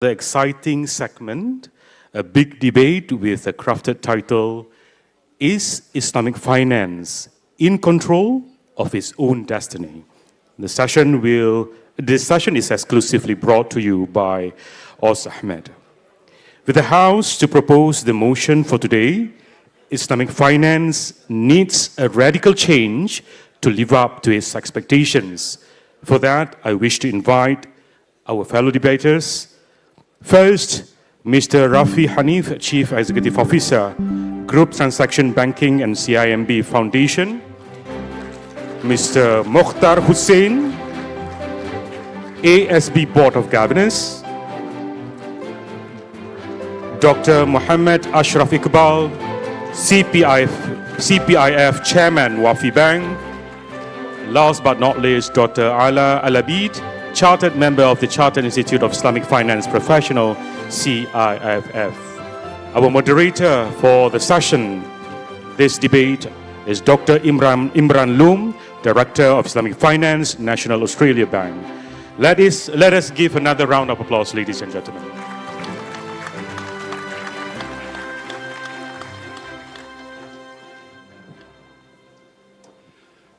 The exciting segment, a big debate with a crafted title, Is Islamic Finance in Control of Its Own Destiny? This session is exclusively brought to you by Oz Ahmed. With the House to propose the motion for today, Islamic finance needs a radical change to live up to its expectations. For that, I wish to invite our fellow debaters. First, Mr. Rafi Hanif, Chief Executive Officer, Group Transaction Banking and CIMB Foundation. Mr. Mokhtar Hussain, ASB Board of Governors. Dr. Mohammed Ashraf Iqbal, CPIF Chairman, Wafi Bank. Last but not least, Dr. Ala Alabid, Chartered Member of the Chartered Institute of Islamic Finance Professional, CIFF. Our moderator for the session, this debate, is Dr. Imran Loom, Director of Islamic Finance, National Australia Bank. Let us give another round of applause, ladies and gentlemen.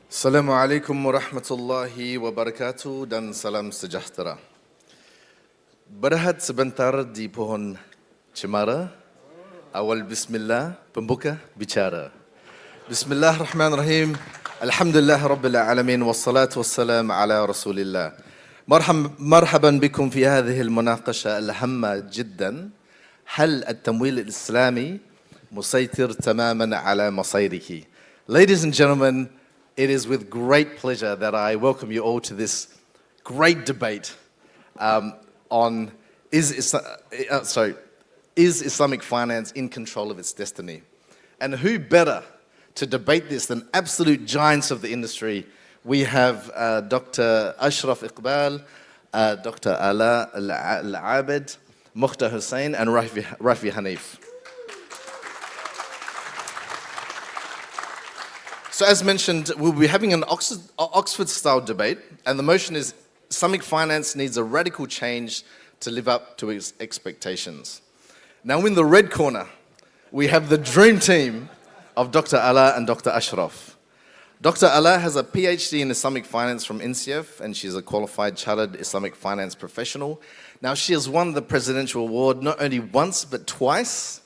Assalamualaikum warahmatullahi wabarakatuh dan salam sejahtera. Berehat sebentar di pohon cemara. Awal bismillah, pembuka bicara. Bismillahirrahmanirrahim. Alhamdulillah rabbil alamin wassalatu wassalam ala rasulillah. مرحبا بكم في هذه المناقشة الهامة جدا. هل التمويل الإسلامي مسيطر تماما على مصيره? Ladies and gentlemen, it is with great pleasure that I welcome you all to this great debate on is Islamic finance in control of its destiny? And who better to debate this than absolute giants of the industry? We have Dr. Ashraf Iqbal, Dr. Ala Al-Abid, Mokhtar Hussain, and Rafi Hanif. So as mentioned, we'll be having an Oxford-style debate, and the motion is Islamic finance needs a radical change to live up to its expectations. Now in the red corner, we have the dream team of Dr. Ala and Dr. Ashraf. Dr. Ala has a PhD in Islamic finance from INSEAD, and she's a qualified chartered Islamic finance professional. Now she has won the Presidential Award not only once, but twice.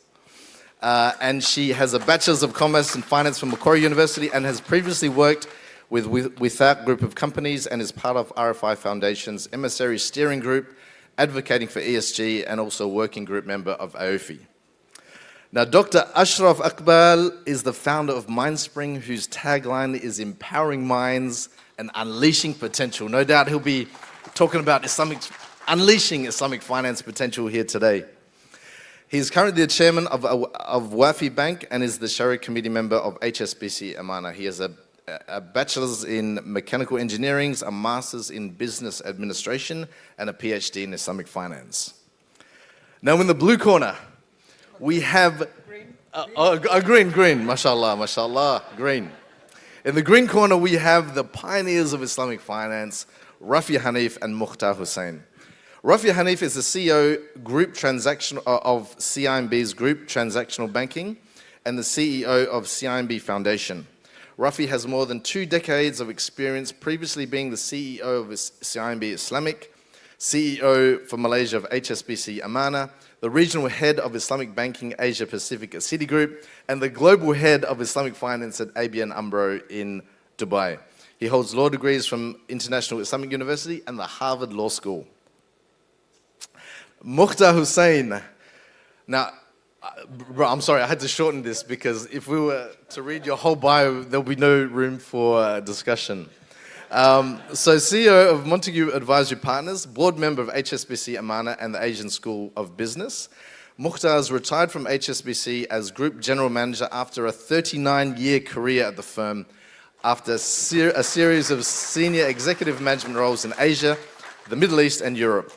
And she has a Bachelor's of Commerce and Finance from Macquarie University and has previously worked with that group of companies and is part of RFI Foundation's Emissary Steering Group, advocating for ESG, and also working group member of AOFI. Now, Dr. Ashraf Iqbal is the founder of Mindspring, whose tagline is empowering minds and unleashing potential. No doubt he'll be talking about unleashing Islamic finance potential here today. He's currently the chairman of Wafi Bank and is the Sharia Committee member of HSBC Amana. He has a bachelor's in mechanical engineering, a master's in business administration, and a PhD in Islamic finance. Now in the blue corner, we have green, mashallah, green. In the green corner, we have the pioneers of Islamic finance, Rafi Hanif and Mokhtar Hussain. Rafi Hanif is the CEO of CIMB's Group Transactional Banking and the CEO of CIMB Foundation. Rafi has more than 2 decades of experience, previously being the CEO of CIMB Islamic, CEO for Malaysia of HSBC Amana, the regional head of Islamic Banking Asia Pacific at Citigroup, and the global head of Islamic finance at ABN AMRO in Dubai. He holds law degrees from International Islamic University and the Harvard Law School. Mokhtar Hussain. Now, bro, I'm sorry, I had to shorten this because if we were to read your whole bio, there'll be no room for discussion. So CEO of Montague Advisory Partners, board member of HSBC Amana and the Asian School of Business. Mokhtar has retired from HSBC as Group General Manager after a 39-year career at the firm, after a series of senior executive management roles in Asia, the Middle East and Europe.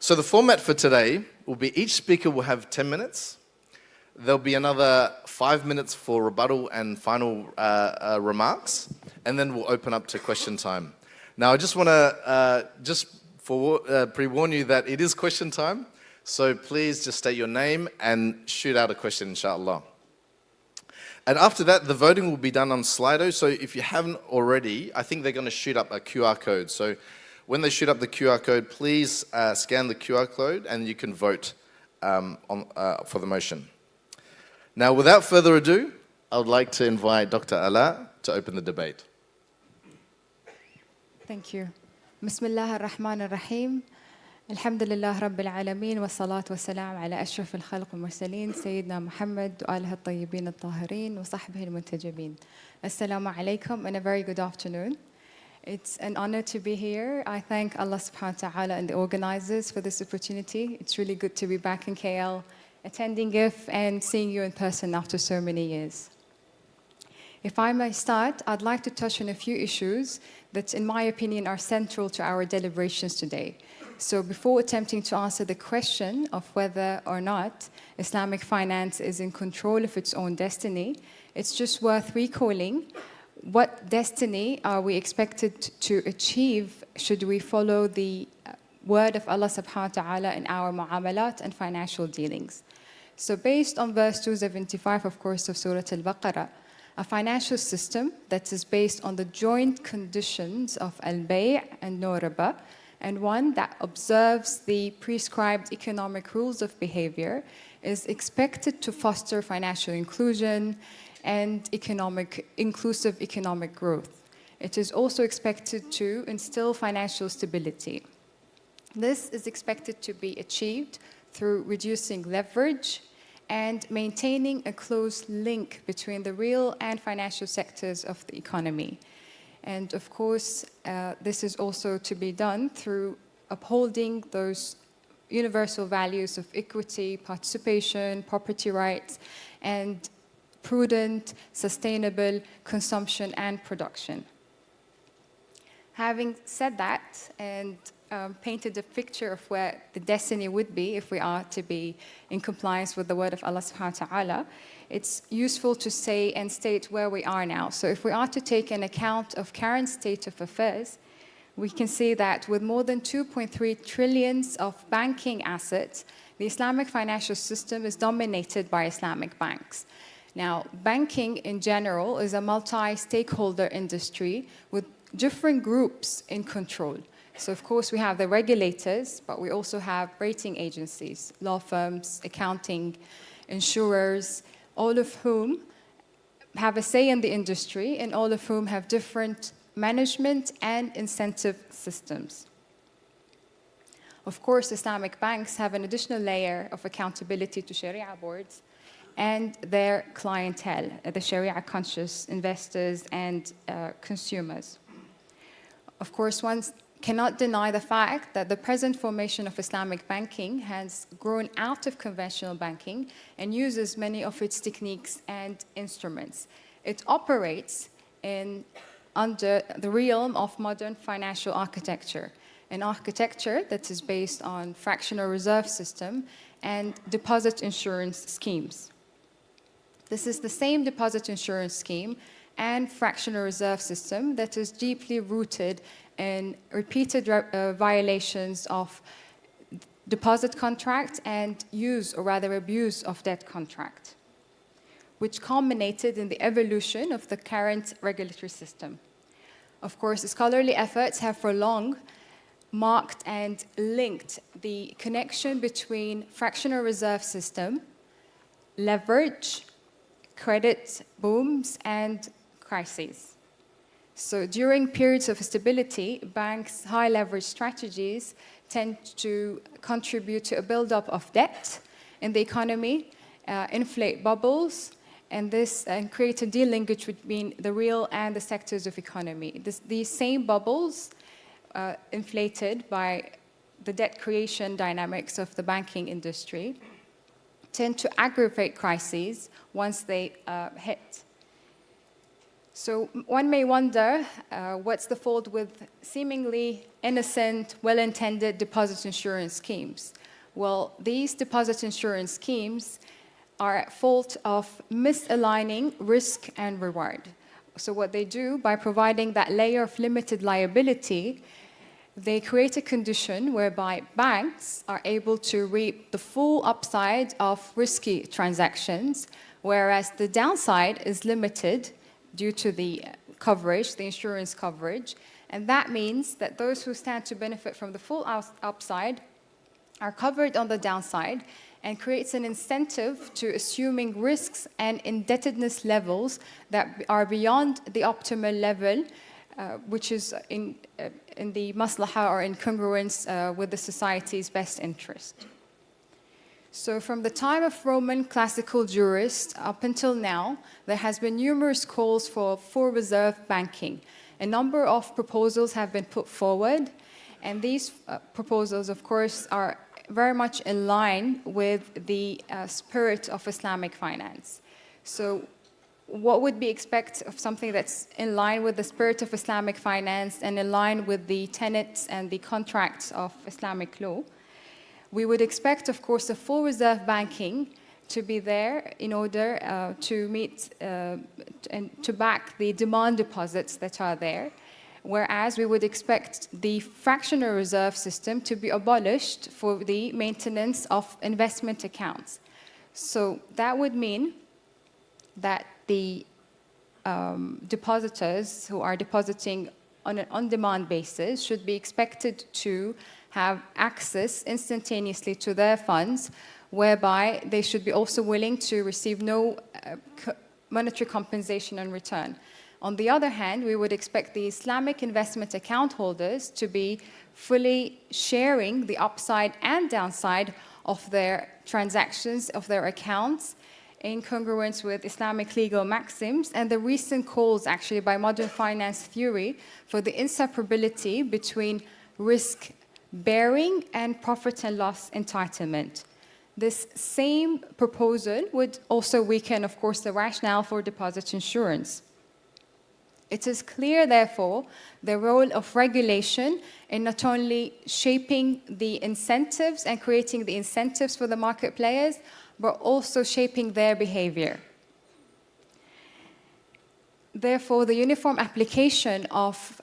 So the format for today will be each speaker will have 10 minutes. There'll be another 5 minutes for rebuttal and final remarks, and then we'll open up to question time. Now, I just want to pre-warn you that it is question time, So please just state your name and shoot out a question, inshallah. And after that, the voting will be done on Slido. So if you haven't already, I think they're going to shoot up a QR code. So when they shoot up the QR code, please scan the QR code and you can vote for the motion. Now, without further ado, I would like to invite Dr. Ala to open the debate. Thank you. Bismillah ar-Rahman ar-Rahim. Alhamdulillah Rabbil Alameen wa salatu wa salam ala ashraf al-khalq al-mursaleen Sayyidina Muhammad wa alihi al-tayyibin al-tahirin wa sahbihi al-muntajabin. Assalamu alaikum and a very good afternoon. It's an honor to be here. I thank Allah subhanahu wa ta'ala and the organizers for this opportunity. It's really good to be back in KL, attending GIF and seeing you in person after so many years. If I may start, I'd like to touch on a few issues that, in my opinion, are central to our deliberations today. So before attempting to answer the question of whether or not Islamic finance is in control of its own destiny, it's just worth recalling what destiny are we expected to achieve should we follow the word of Allah subhanahu wa ta'ala in our mu'amalat and financial dealings. So based on verse 275, of course, of Surah Al-Baqarah, a financial system that is based on the joint conditions of al-bay' and no riba, and one that observes the prescribed economic rules of behavior, is expected to foster financial inclusion and inclusive economic growth. It is also expected to instill financial stability. This is expected to be achieved through reducing leverage and maintaining a close link between the real and financial sectors of the economy. And of course, this is also to be done through upholding those universal values of equity, participation, property rights, and prudent, sustainable consumption and production. Having said that and painted a picture of where the destiny would be if we are to be in compliance with the word of Allah subhanahu wa ta'ala, it's useful to say and state where we are now. So if we are to take an account of current state of affairs, we can see that with more than 2.3 trillions of banking assets, the Islamic financial system is dominated by Islamic banks. Now, banking in general is a multi-stakeholder industry with different groups in control. So, of course, we have the regulators, but we also have rating agencies, law firms, accounting, insurers, all of whom have a say in the industry and all of whom have different management and incentive systems. Of course, Islamic banks have an additional layer of accountability to Sharia boards and their clientele, the Sharia-conscious investors and consumers. Of course, one cannot deny the fact that the present formation of Islamic banking has grown out of conventional banking and uses many of its techniques and instruments. It operates under the realm of modern financial architecture, an architecture that is based on fractional reserve system and deposit insurance schemes. This is the same deposit insurance scheme and fractional reserve system that is deeply rooted in repeated violations of deposit contract and use, or rather abuse, of debt contract, which culminated in the evolution of the current regulatory system. Of course, scholarly efforts have for long marked and linked the connection between fractional reserve system, leverage, credit booms, and crises. So during periods of stability, banks' high leverage strategies tend to contribute to a buildup of debt in the economy, inflate bubbles, and create a de-linkage between the real and the sectors of economy. These same bubbles, inflated by the debt creation dynamics of the banking industry, tend to aggravate crises once they hit. So one may wonder, what's the fault with seemingly innocent, well-intended deposit insurance schemes? Well, these deposit insurance schemes are at fault of misaligning risk and reward. So what they do, by providing that layer of limited liability, they create a condition whereby banks are able to reap the full upside of risky transactions, whereas the downside is limited due to the coverage, the insurance coverage. And that means that those who stand to benefit from the full upside are covered on the downside, and creates an incentive to assuming risks and indebtedness levels that are beyond the optimal level, which is in the maslaha or in congruence with the society's best interest. So from the time of Roman classical jurists up until now, there has been numerous calls for full reserve banking. A number of proposals have been put forward, and these proposals, of course, are very much in line with the spirit of Islamic finance. So what would be expected of something that's in line with the spirit of Islamic finance and in line with the tenets and the contracts of Islamic law? We would expect, of course, a full reserve banking to be there in order to meet and to back the demand deposits that are there. Whereas we would expect the fractional reserve system to be abolished for the maintenance of investment accounts. So that would mean that the depositors who are depositing on an on-demand basis should be expected to have access instantaneously to their funds, whereby they should be also willing to receive no monetary compensation in return. On the other hand, we would expect the Islamic investment account holders to be fully sharing the upside and downside of their transactions, of their accounts, in congruence with Islamic legal maxims and the recent calls actually by modern finance theory for the inseparability between risk bearing and profit and loss entitlement. This same proposal would also weaken, of course, the rationale for deposit insurance. It is clear, therefore, the role of regulation in not only shaping the incentives and creating the incentives for the market players, but also shaping their behavior. Therefore, the uniform application of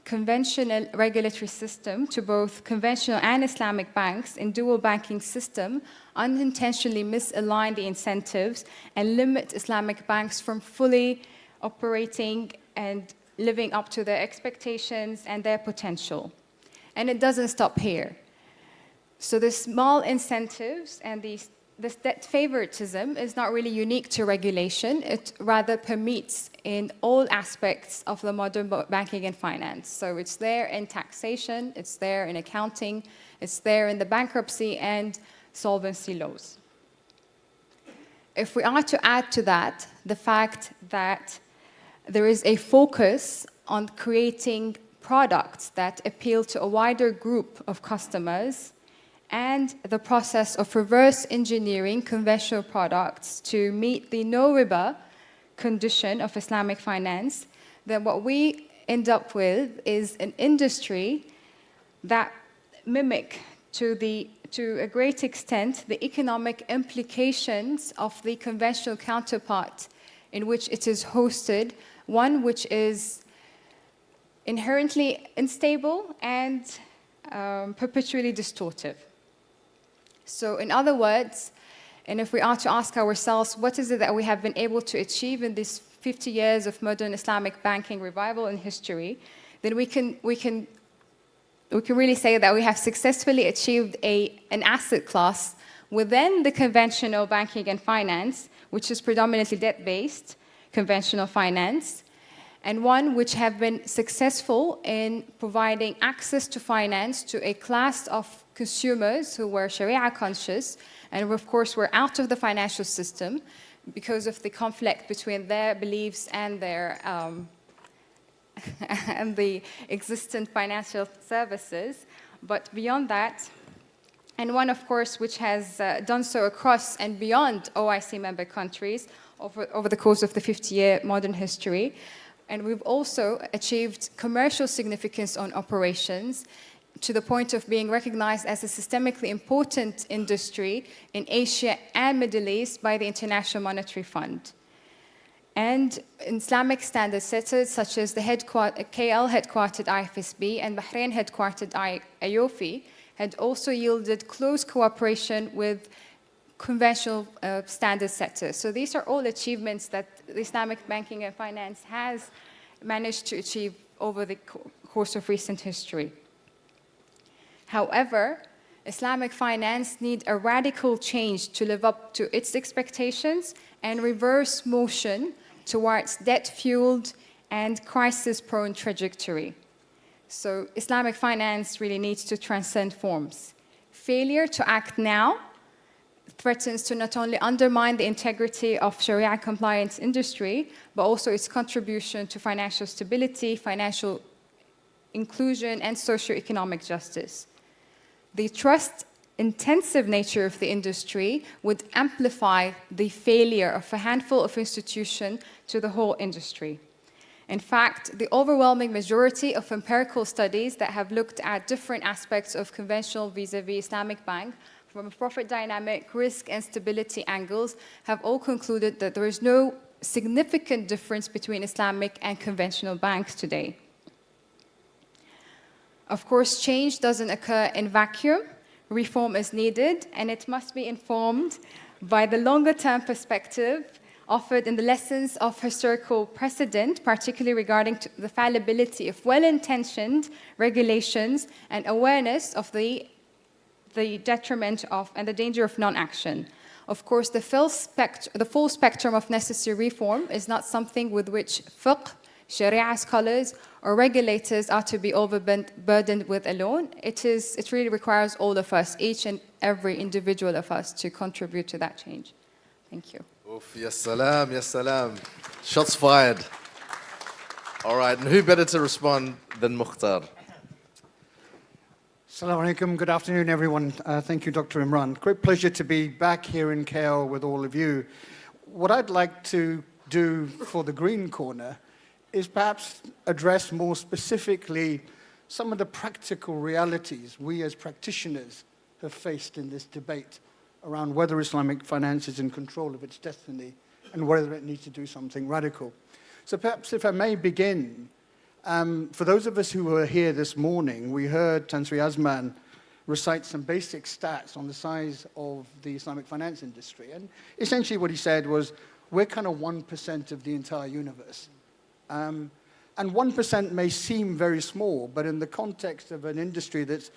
conventional regulatory system to both conventional and Islamic banks in dual banking system unintentionally misalign the incentives and limit Islamic banks from fully operating and living up to their expectations and their potential. And it doesn't stop here. So the small incentives and this debt favoritism is not really unique to regulation. It rather permeates in all aspects of the modern banking and finance. So it's there in taxation, it's there in accounting, it's there in the bankruptcy and solvency laws. If we are to add to that the fact that there is a focus on creating products that appeal to a wider group of customers, and the process of reverse engineering conventional products to meet the no riba condition of Islamic finance, then what we end up with is an industry that mimic to a great extent the economic implications of the conventional counterpart in which it is hosted, one which is inherently unstable and perpetually distortive. So in other words, and if we are to ask ourselves, what is it that we have been able to achieve in these 50 years of modern Islamic banking revival in history, then we can really say that we have successfully achieved an asset class within the conventional banking and finance, which is predominantly debt-based conventional finance, and one which have been successful in providing access to finance to a class of consumers who were Sharia conscious and of course were out of the financial system because of the conflict between their beliefs and their and the existent financial services. But beyond that, and one of course which has done so across and beyond OIC member countries over the course of the 50-year modern history. And we've also achieved commercial significance on operations to the point of being recognized as a systemically important industry in Asia and Middle East by the International Monetary Fund. And Islamic standard setters such as the KL headquartered IFSB and Bahrain headquartered IOFI had also yielded close cooperation with conventional standard setters. So these are all achievements that the Islamic banking and finance has managed to achieve over the course of recent history. However, Islamic finance needs a radical change to live up to its expectations and reverse motion towards debt-fueled and crisis-prone trajectory. So Islamic finance really needs to transcend forms. Failure to act now threatens to not only undermine the integrity of Sharia compliance industry, but also its contribution to financial stability, financial inclusion, and socioeconomic justice. The trust-intensive nature of the industry would amplify the failure of a handful of institutions to the whole industry. In fact, the overwhelming majority of empirical studies that have looked at different aspects of conventional vis-a-vis Islamic bank from a profit dynamic, risk, and stability angles have all concluded that there is no significant difference between Islamic and conventional banks today. Of course, change doesn't occur in vacuum. Reform is needed, and it must be informed by the longer-term perspective offered in the lessons of historical precedent, particularly regarding the fallibility of well-intentioned regulations and awareness of the detriment of and the danger of non-action. Of course, the full spectrum of necessary reform is not something with which fiqh, Sharia scholars, or regulators are to be overburdened with alone. It really requires all of us, each and every individual of us, to contribute to that change. Thank you. Oof, yes salam, yes salam. Shots fired. All right, and who better to respond than Mukhtar? Assalamu alaikum. Good afternoon, everyone. Thank you, Dr. Imran. Great pleasure to be back here in KL with all of you. What I'd like to do for the green corner is perhaps address more specifically some of the practical realities we as practitioners have faced in this debate around whether Islamic finance is in control of its destiny and whether it needs to do something radical. So perhaps if I may begin, for those of us who were here this morning, we heard Tansri Azman recite some basic stats on the size of the Islamic finance industry. And essentially what he said was, we're kind of 1% of the entire universe. And 1% may seem very small, but in the context of an industry that's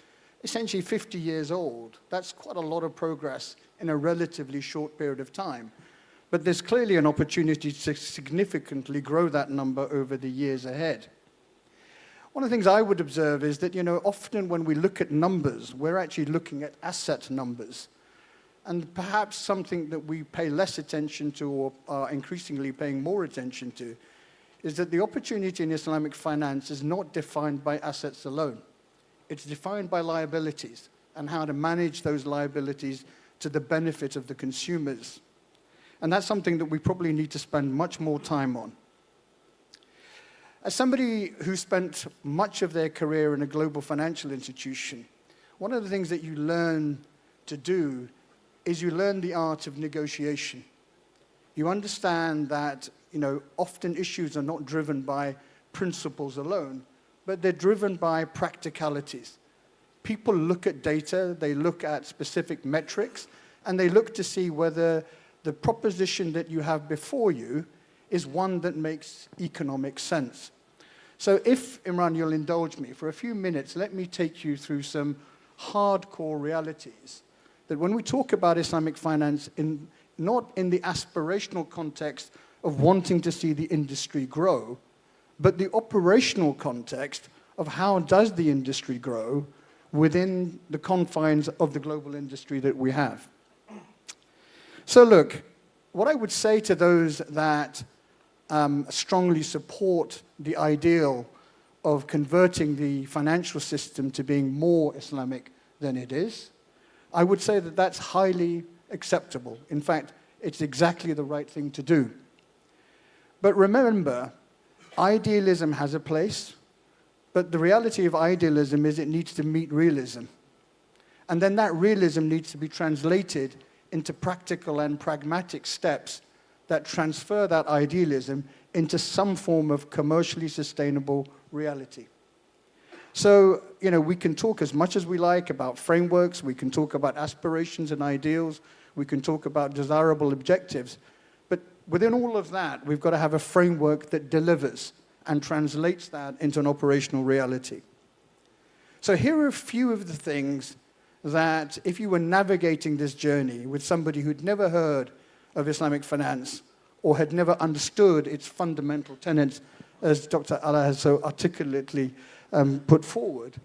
essentially 50 years old, that's quite a lot of progress in a relatively short period of time. But there's clearly an opportunity to significantly grow that number over the years ahead. One of the things I would observe is that, often when we look at numbers, we're actually looking at asset numbers. And perhaps something that we pay less attention to or are increasingly paying more attention to is that the opportunity in Islamic finance is not defined by assets alone. It's defined by liabilities and how to manage those liabilities to the benefit of the consumers. And that's something that we probably need to spend much more time on. As somebody who spent much of their career in a global financial institution, one of the things that you learn to do is you learn the art of negotiation. You understand that, often issues are not driven by principles alone, but they're driven by practicalities. People look at data, they look at specific metrics, and they look to see whether the proposition that you have before you is one that makes economic sense. So if, Imran, you'll indulge me, for a few minutes, let me take you through some hardcore realities that when we talk about Islamic finance, not in the aspirational context of wanting to see the industry grow, but the operational context of how does the industry grow within the confines of the global industry that we have. So look, what I would say to those that strongly support the ideal of converting the financial system to being more Islamic than it is, I would say that that's highly acceptable. In fact, it's exactly the right thing to do. But remember, idealism has a place, but the reality of idealism is it needs to meet realism. And then that realism needs to be translated into practical and pragmatic steps that transfer that idealism into some form of commercially sustainable reality. So, we can talk as much as we like about frameworks, we can talk about aspirations and ideals, we can talk about desirable objectives, but within all of that, we've got to have a framework that delivers and translates that into an operational reality. So here are a few of the things that if you were navigating this journey with somebody who'd never heard of Islamic finance or had never understood its fundamental tenets, as Dr. Allah has so articulately put forward,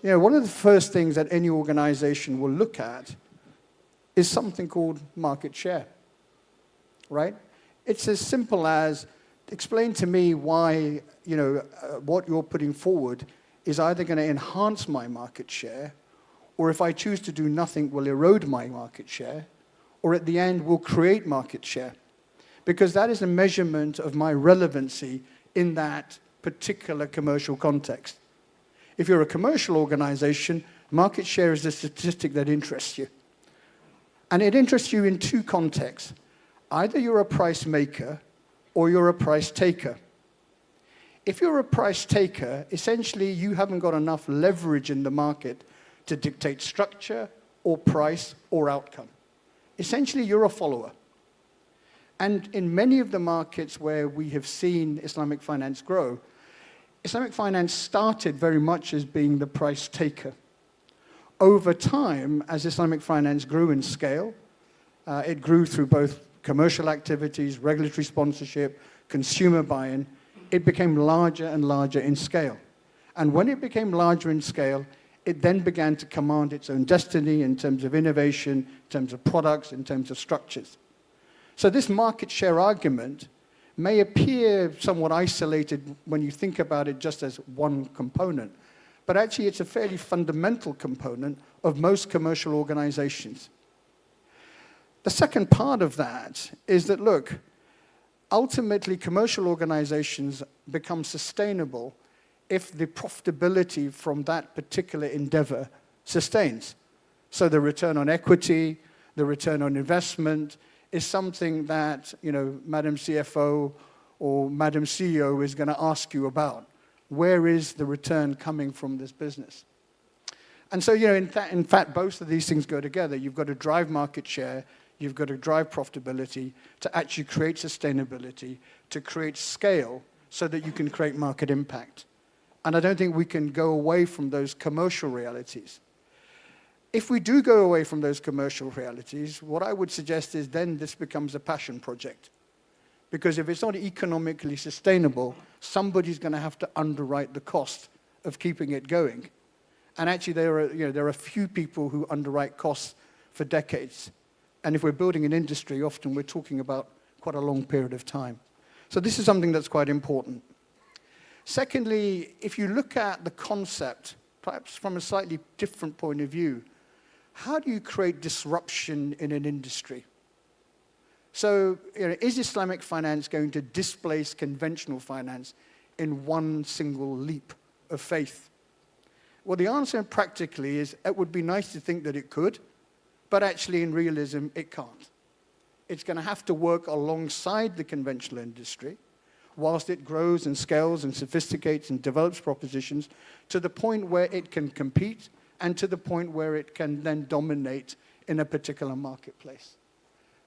one of the first things that any organization will look at is something called market share, right? It's as simple as, explain to me why, what you're putting forward is either going to enhance my market share, or if I choose to do nothing, will erode my market share, or at the end will create market share. Because that is a measurement of my relevancy in that particular commercial context. If you're a commercial organization, market share is the statistic that interests you. And it interests you in two contexts. Either you're a price maker or you're a price taker. If you're a price taker, essentially you haven't got enough leverage in the market to dictate structure or price or outcome. Essentially, you're a follower. And in many of the markets where we have seen Islamic finance grow, Islamic finance started very much as being the price taker. Over time, as Islamic finance grew in scale, it grew through both commercial activities, regulatory sponsorship, consumer buy-in. It became larger and larger in scale. And when it became larger in scale, it then began to command its own destiny in terms of innovation, in terms of products, in terms of structures. So this market share argument may appear somewhat isolated when you think about it just as one component, but actually it's a fairly fundamental component of most commercial organizations. The second part of that is that, look, ultimately commercial organizations become sustainable if the profitability from that particular endeavor sustains. So the return on equity, the return on investment is something that, Madam CFO or Madam CEO is going to ask you about. Where is the return coming from this business? And so, in fact, both of these things go together. You've got to drive market share, you've got to drive profitability to actually create sustainability, to create scale so that you can create market impact. And I don't think we can go away from those commercial realities. If we do go away from those commercial realities, what I would suggest is then this becomes a passion project. Because if it's not economically sustainable, somebody's going to have to underwrite the cost of keeping it going. And actually, there are few people who underwrite costs for decades. And if we're building an industry, often we're talking about quite a long period of time. So this is something that's quite important. Secondly, if you look at the concept, perhaps from a slightly different point of view, how do you create disruption in an industry? So, is Islamic finance going to displace conventional finance in one single leap of faith? Well, the answer practically is it would be nice to think that it could, but actually in realism, it can't. It's going to have to work alongside the conventional industry whilst it grows and scales and sophisticates and develops propositions to the point where it can compete and to the point where it can then dominate in a particular marketplace.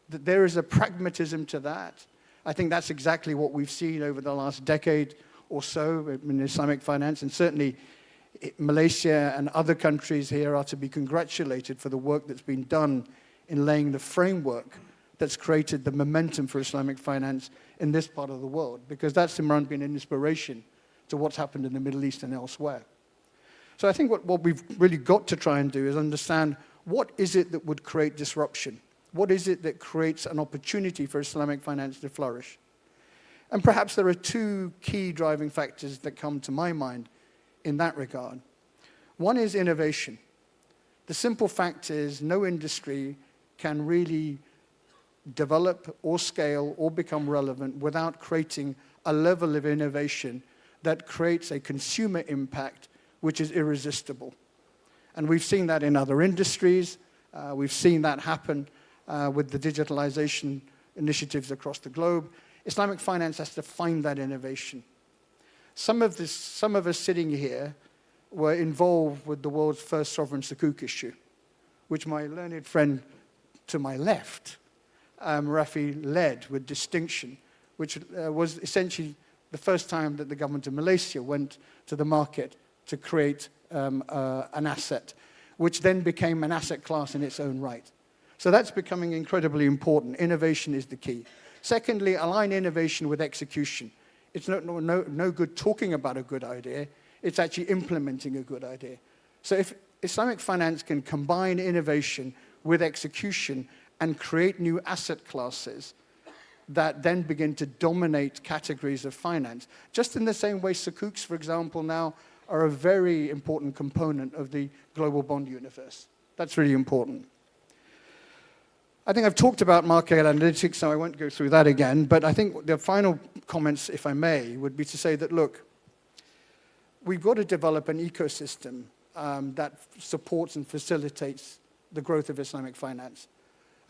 There is a pragmatism to that. I think that's exactly what we've seen over the last decade or so in Islamic finance, and certainly Malaysia and other countries here are to be congratulated for the work that's been done in laying the framework that's created the momentum for Islamic finance in this part of the world, because that's Imran been an inspiration to what's happened in the Middle East and elsewhere. So I think what we've really got to try and do is understand what is it that would create disruption? What is it that creates an opportunity for Islamic finance to flourish? And perhaps there are two key driving factors that come to my mind in that regard. One is innovation. The simple fact is no industry can really develop or scale or become relevant without creating a level of innovation that creates a consumer impact which is irresistible. And we've seen that in other industries. We've seen that happen with the digitalization initiatives across the globe. Islamic finance has to find that innovation. Some of us sitting here were involved with the world's first sovereign sukuk issue, which my learned friend to my left, Rafi, led with distinction, which was essentially the first time that the government of Malaysia went to the market to create an asset, which then became an asset class in its own right. So that's becoming incredibly important. Innovation is the key. Secondly, align innovation with execution. It's no good talking about a good idea. It's actually implementing a good idea. So if Islamic finance can combine innovation with execution and create new asset classes that then begin to dominate categories of finance, just in the same way sukuks, for example, now are a very important component of the global bond universe. That's really important. I think I've talked about market analytics, so I won't go through that again, but I think the final comments, if I may, would be to say that, look, we've got to develop an ecosystem that supports and facilitates the growth of Islamic finance.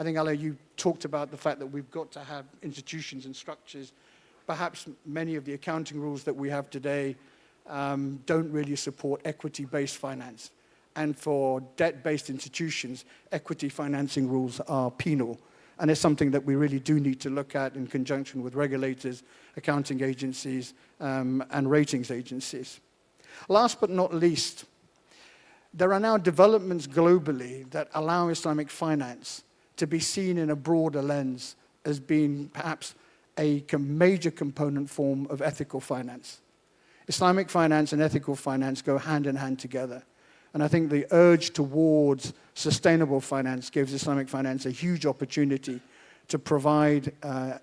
I think, Ale, you talked about the fact that we've got to have institutions and structures. Perhaps many of the accounting rules that we have today don't really support equity-based finance. And for debt-based institutions, equity financing rules are penal. And it's something that we really do need to look at in conjunction with regulators, accounting agencies, and ratings agencies. Last but not least, there are now developments globally that allow Islamic finance to be seen in a broader lens as being perhaps a major component form of ethical finance. Islamic finance and ethical finance go hand in hand together. And I think the urge towards sustainable finance gives Islamic finance a huge opportunity to provide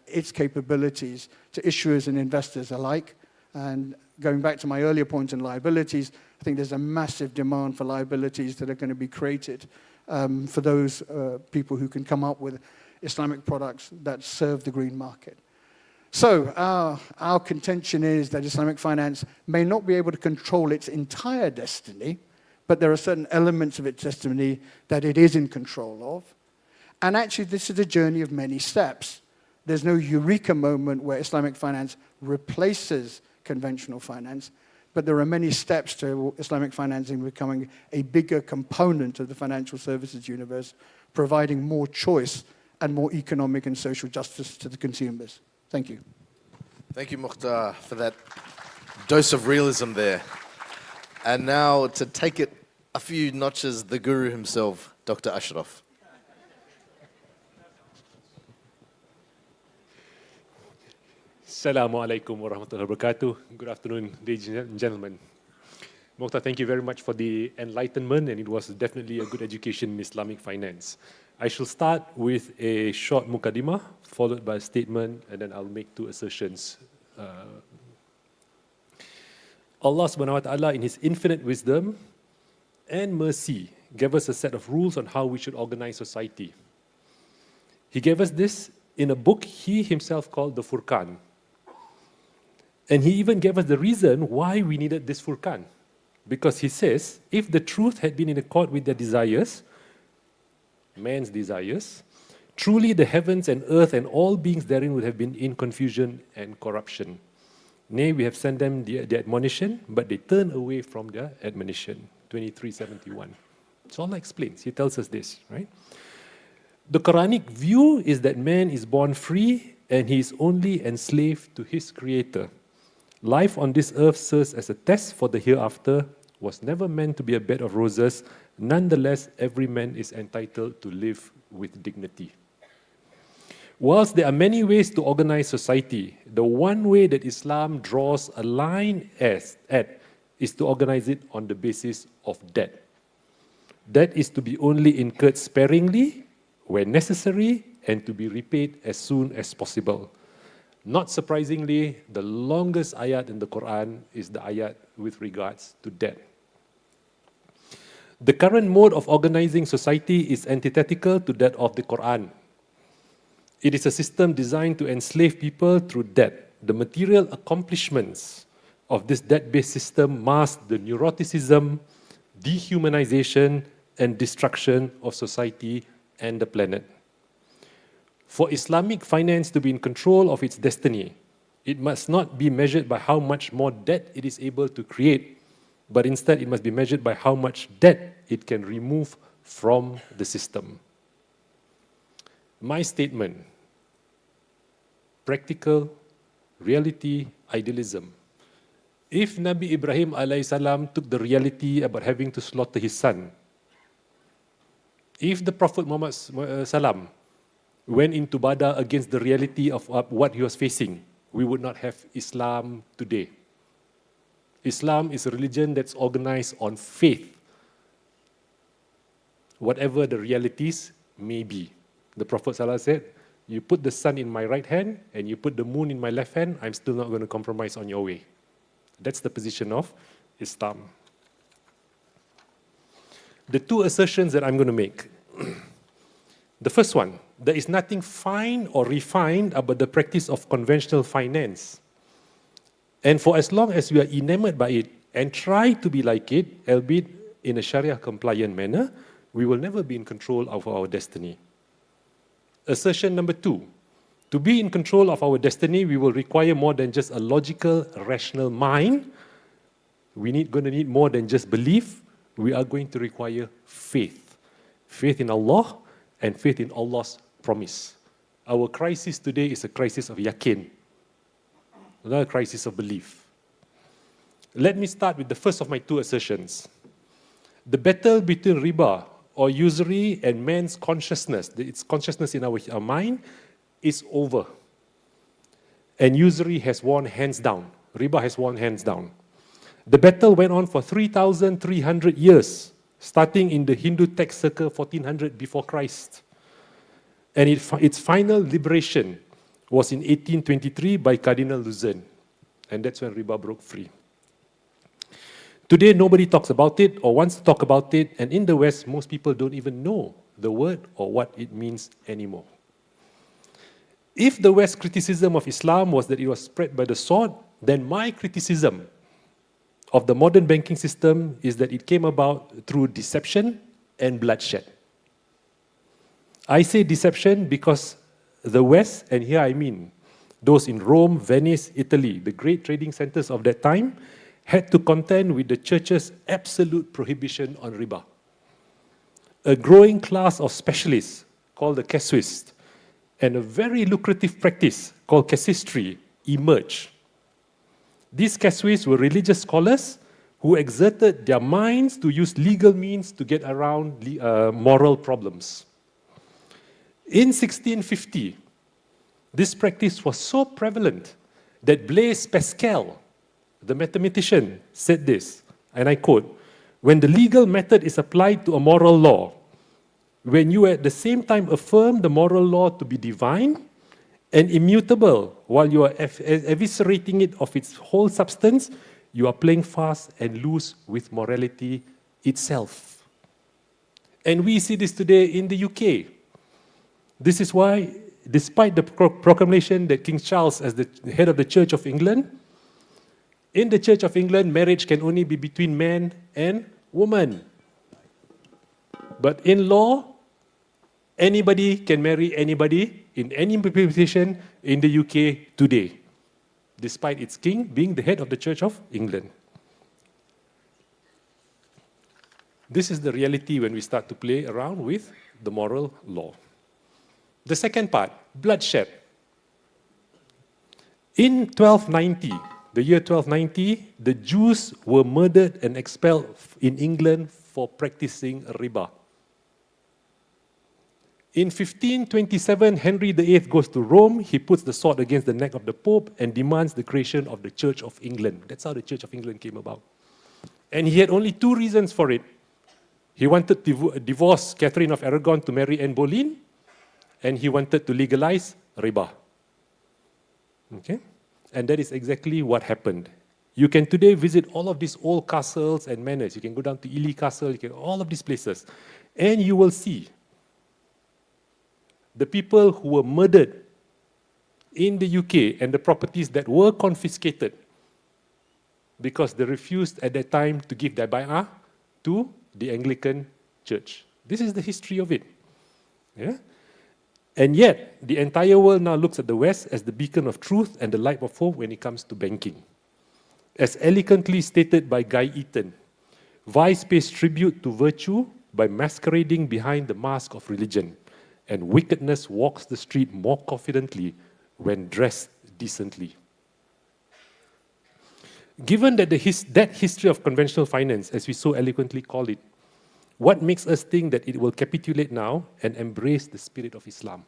its capabilities to issuers and investors alike. And going back to my earlier point on liabilities, I think there's a massive demand for liabilities that are going to be created for those people who can come up with Islamic products that serve the green market. So our contention is that Islamic finance may not be able to control its entire destiny, but there are certain elements of its destiny that it is in control of. And actually, this is a journey of many steps. There's no eureka moment where Islamic finance replaces conventional finance, but there are many steps to Islamic financing becoming a bigger component of the financial services universe, providing more choice and more economic and social justice to the consumers. Thank you. Thank you, Mukhtar, for that dose of realism there. And now, to take it a few notches, the guru himself, Dr. Ashraf. Assalamu alaikum wa rahmatullahi wa barakatuh. Good afternoon, ladies and gentlemen. Mukhtar, thank you very much for the enlightenment, and it was definitely a good education in Islamic finance. I shall start with a short mukaddimah, followed by a statement, and then I'll make two assertions. Allah subhanahu wa ta'ala, in His infinite wisdom and mercy, gave us a set of rules on how we should organize society. He gave us this in a book He Himself called the Furqan. And He even gave us the reason why we needed this Furqan. Because He says, if the truth had been in accord with their desires, man's desires, truly the heavens and earth and all beings therein would have been in confusion and corruption. Nay, we have sent them the admonition, but they turn away from their admonition. 2371. So Allah explains. He tells us this, right? The Quranic view is that man is born free and he is only enslaved to his Creator. Life on this earth serves as a test for the hereafter, was never meant to be a bed of roses. Nonetheless, every man is entitled to live with dignity. Whilst there are many ways to organize society, the one way that Islam draws a line at is to organize it on the basis of debt. Debt is to be only incurred sparingly, when necessary, and to be repaid as soon as possible. Not surprisingly, the longest ayat in the Quran is the ayat with regards to debt. The current mode of organizing society is antithetical to that of the Quran. It is a system designed to enslave people through debt. The material accomplishments of this debt-based system mask the neuroticism, dehumanization, and destruction of society and the planet. For Islamic finance to be in control of its destiny, it must not be measured by how much more debt it is able to create, but instead it must be measured by how much debt it can remove from the system. My statement: practical, reality, idealism. If Nabi Ibrahim alayhi salam took the reality about having to slaughter his son, if the Prophet Muhammad salam went into Badr against the reality of what he was facing, we would not have Islam today. Islam is a religion that's organized on faith, whatever the realities may be. The Prophet ﷺ said, you put the sun in my right hand and you put the moon in my left hand, I'm still not going to compromise on your way. That's the position of Islam. The two assertions that I'm going to make. The first one, there is nothing fine or refined about the practice of conventional finance. And for as long as we are enamored by it and try to be like it, albeit in a Sharia-compliant manner, we will never be in control of our destiny. Assertion number two, to be in control of our destiny, we will require more than just a logical, rational mind. We're going to need more than just belief. We are going to require faith. Faith in Allah and faith in Allah's promise. Our crisis today is a crisis of yaqeen, not a crisis of belief. Let me start with the first of my two assertions. The battle between riba, or usury, and man's consciousness, its consciousness in our mind, is over. And usury has won hands down. Riba has won hands down. The battle went on for 3,300 years, starting in the Hindu text circa 1400 before Christ. And its final liberation was in 1823 by Cardinal Luzerne. And that's when riba broke free. Today, nobody talks about it or wants to talk about it, and in the West, most people don't even know the word or what it means anymore. If the West's criticism of Islam was that it was spread by the sword, then my criticism of the modern banking system is that it came about through deception and bloodshed. I say deception because the West, and here I mean those in Rome, Venice, Italy, the great trading centers of that time, had to contend with the church's absolute prohibition on riba. A growing class of specialists called the casuists and a very lucrative practice called casuistry emerged. These casuists were religious scholars who exerted their minds to use legal means to get around moral problems. In 1650, this practice was so prevalent that Blaise Pascal, the mathematician, said this, and I quote, "When the legal method is applied to a moral law, when you at the same time affirm the moral law to be divine and immutable while you are eviscerating it of its whole substance, you are playing fast and loose with morality itself." And we see this today in the UK. This is why, despite the proclamation that King Charles as the head of the Church of England, in the Church of England, marriage can only be between man and woman. But in law, anybody can marry anybody in any position in the UK today, despite its king being the head of the Church of England. This is the reality when we start to play around with the moral law. The second part, bloodshed. In 1290, the year 1290, the Jews were murdered and expelled in England for practicing riba. In 1527, Henry VIII goes to Rome. He puts the sword against the neck of the Pope and demands the creation of the Church of England. That's how the Church of England came about. And he had only two reasons for it. He wanted to divorce Catherine of Aragon to marry Anne Boleyn, and he wanted to legalize riba. Okay? And that is exactly what happened. You can today visit all of these old castles and manors. You can go down to Ely Castle, you can all of these places. And you will see the people who were murdered in the UK and the properties that were confiscated because they refused at that time to give their bay'ah to the Anglican Church. This is the history of it. Yeah? And yet, the entire world now looks at the West as the beacon of truth and the light of hope when it comes to banking. As eloquently stated by Guy Eaton, vice pays tribute to virtue by masquerading behind the mask of religion, and wickedness walks the street more confidently when dressed decently. Given that that history of conventional finance, as we so eloquently call it, what makes us think that it will capitulate now and embrace the spirit of Islam?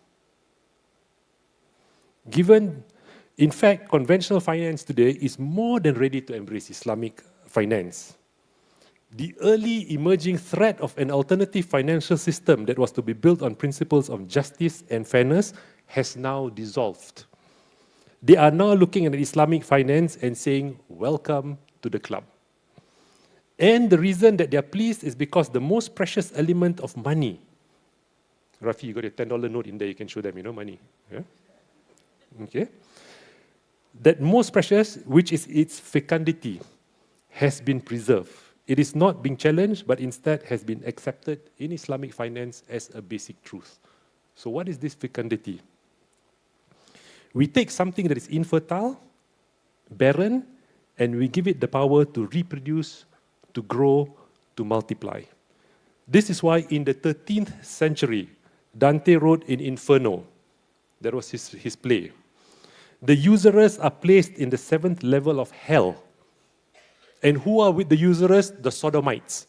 Given, in fact, conventional finance today is more than ready to embrace Islamic finance. The early emerging threat of an alternative financial system that was to be built on principles of justice and fairness has now dissolved. They are now looking at Islamic finance and saying, welcome to the club. And the reason that they are pleased is because the most precious element of money, Rafi, you got a $10 note in there, you can show them, money. Yeah? Okay. That most precious, which is its fecundity, has been preserved. It is not being challenged, but instead has been accepted in Islamic finance as a basic truth. So what is this fecundity? We take something that is infertile, barren, and we give it the power to reproduce, to grow, to multiply. This is why in the 13th century, Dante wrote in Inferno, that was his play, the usurers are placed in the 7th level of hell. And who are with the usurers? The sodomites.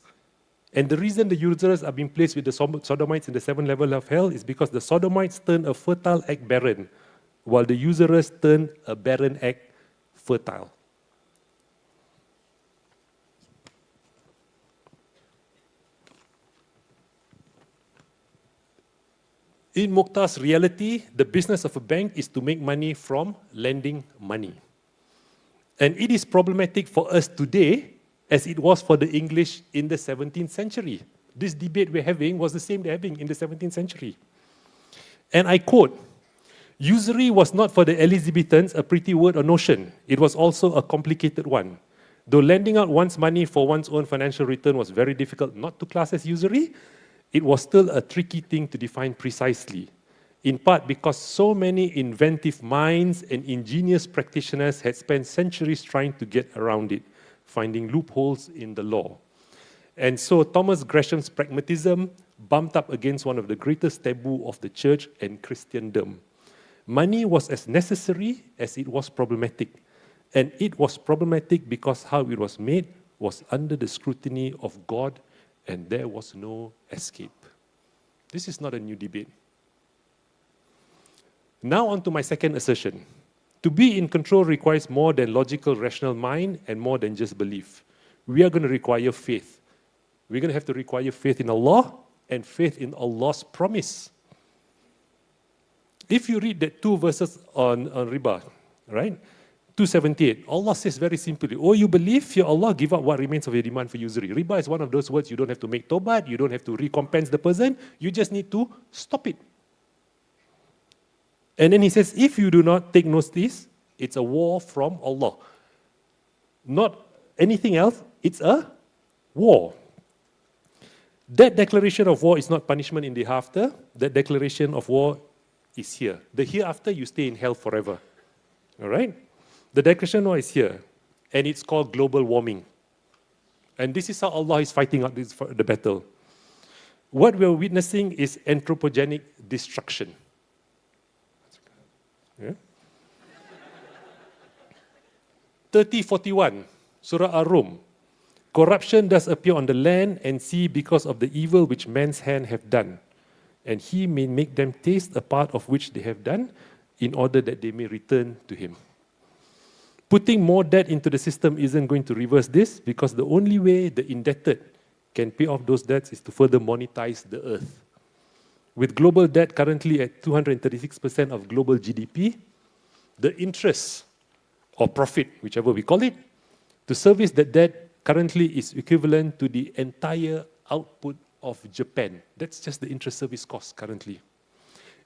And the reason the usurers are being placed with the sodomites in the 7th level of hell is because the sodomites turn a fertile egg barren, while the usurers turn a barren egg fertile. In Mokhtar's reality, the business of a bank is to make money from lending money. And it is problematic for us today as it was for the English in the 17th century. This debate we're having was the same they're having in the 17th century. And I quote, usury was not for the Elizabethans a pretty word or notion. It was also a complicated one. Though lending out one's money for one's own financial return was very difficult not to class as usury, it was still a tricky thing to define precisely, in part because so many inventive minds and ingenious practitioners had spent centuries trying to get around it, finding loopholes in the law. And so Thomas Gresham's pragmatism bumped up against one of the greatest taboo of the church and Christendom. Money was as necessary as it was problematic, and it was problematic because how it was made was under the scrutiny of God, and there was no escape. This is not a new debate. Now on to my second assertion. To be in control requires more than logical, rational mind and more than just belief. We are going to require faith. We're going to have to require faith in Allah and faith in Allah's promise. If you read the 2 verses on riba, right? 278, Allah says very simply, oh, you believe, fear Allah, give up what remains of your demand for usury. Riba is one of those words you don't have to make tawbad, you don't have to recompense the person, you just need to stop it. And then he says, if you do not take notice, it's a war from Allah. Not anything else, it's a war. That declaration of war is not punishment in the hereafter, that declaration of war is here. The hereafter, you stay in hell forever. All right? The declaration of war is here, and it's called global warming. And this is how Allah is fighting out the battle. What we're witnessing is anthropogenic destruction. Yeah? 30:41, Surah Ar-Rum. Corruption does appear on the land and sea because of the evil which man's hand have done. And he may make them taste a part of which they have done, in order that they may return to him. Putting more debt into the system isn't going to reverse this, because the only way the indebted can pay off those debts is to further monetize the earth. With global debt currently at 236% of global GDP, the interest or profit, whichever we call it, to service that debt currently is equivalent to the entire output of Japan. That's just the interest service cost currently.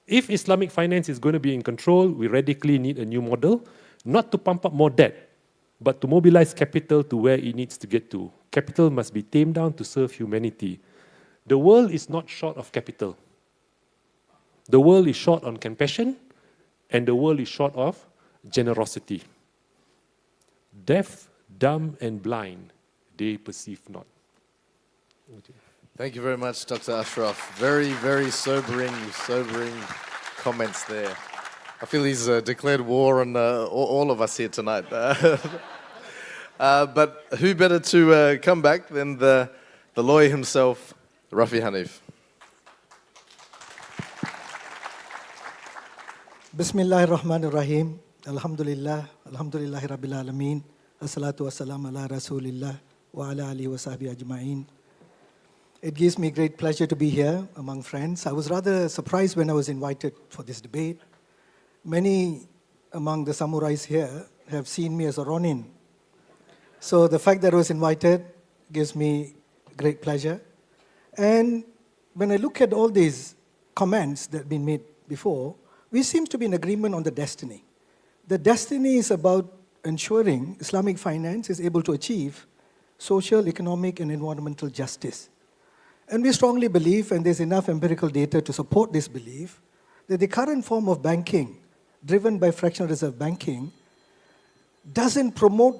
If Islamic finance is going to be in control, we radically need a new model, not to pump up more debt, but to mobilize capital to where it needs to get to. Capital must be tamed down to serve humanity. The world is not short of capital. The world is short on compassion, and the world is short of generosity. Deaf, dumb, and blind, they perceive not. Thank you very much, Dr. Ashraf. Very, very sobering comments there. I feel he's declared war on all of us here tonight. But who better to come back than the lawyer himself, Rafi Hanif. Bismillahir Rahmanir Rahim. Alhamdulillah. Alhamdulillahi Rabbil Alameen. Assalatu wassalamu ala Rasulillah wa ala alihi wa sahbihi ajma'in. It gives me great pleasure to be here among friends. I was rather surprised when I was invited for this debate. Many among the samurais here have seen me as a Ronin. So the fact that I was invited gives me great pleasure. And when I look at all these comments that have been made before, we seem to be in agreement on the destiny. The destiny is about ensuring Islamic finance is able to achieve social, economic, and environmental justice. And we strongly believe, and there's enough empirical data to support this belief, that the current form of banking, driven by fractional reserve banking, doesn't promote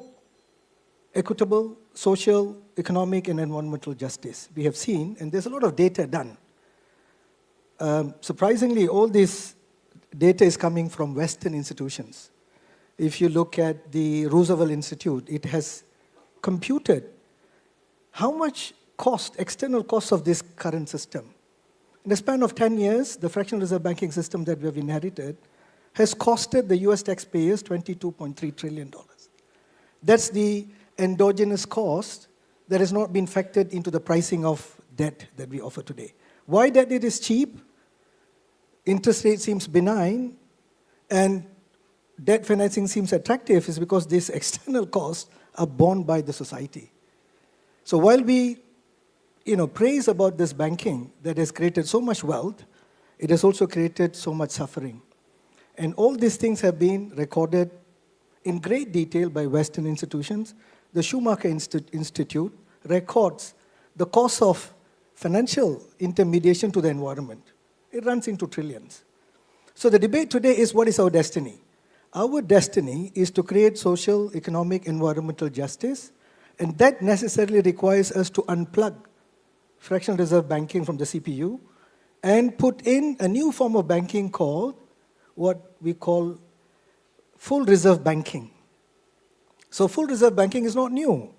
equitable, social, economic, and environmental justice. We have seen, and there's a lot of data done. Surprisingly, all this data is coming from Western institutions. If you look at the Roosevelt Institute, it has computed how much external costs of this current system. In the span of 10 years, the fractional reserve banking system that we have inherited has costed the US taxpayers $22.3 trillion. That's the endogenous cost that has not been factored into the pricing of debt that we offer today. Why that it is cheap, interest rate seems benign, and debt financing seems attractive is because these external costs are borne by the society. So while we praise about this banking that has created so much wealth, it has also created so much suffering. And all these things have been recorded in great detail by Western institutions. The Schumacher Institute records the cost of financial intermediation to the environment. It runs into trillions. So the debate today is, what is our destiny? Our destiny is to create social, economic, environmental justice, and that necessarily requires us to unplug fractional reserve banking from the CPU and put in a new form of banking called what we call full reserve banking. So full reserve banking is not new.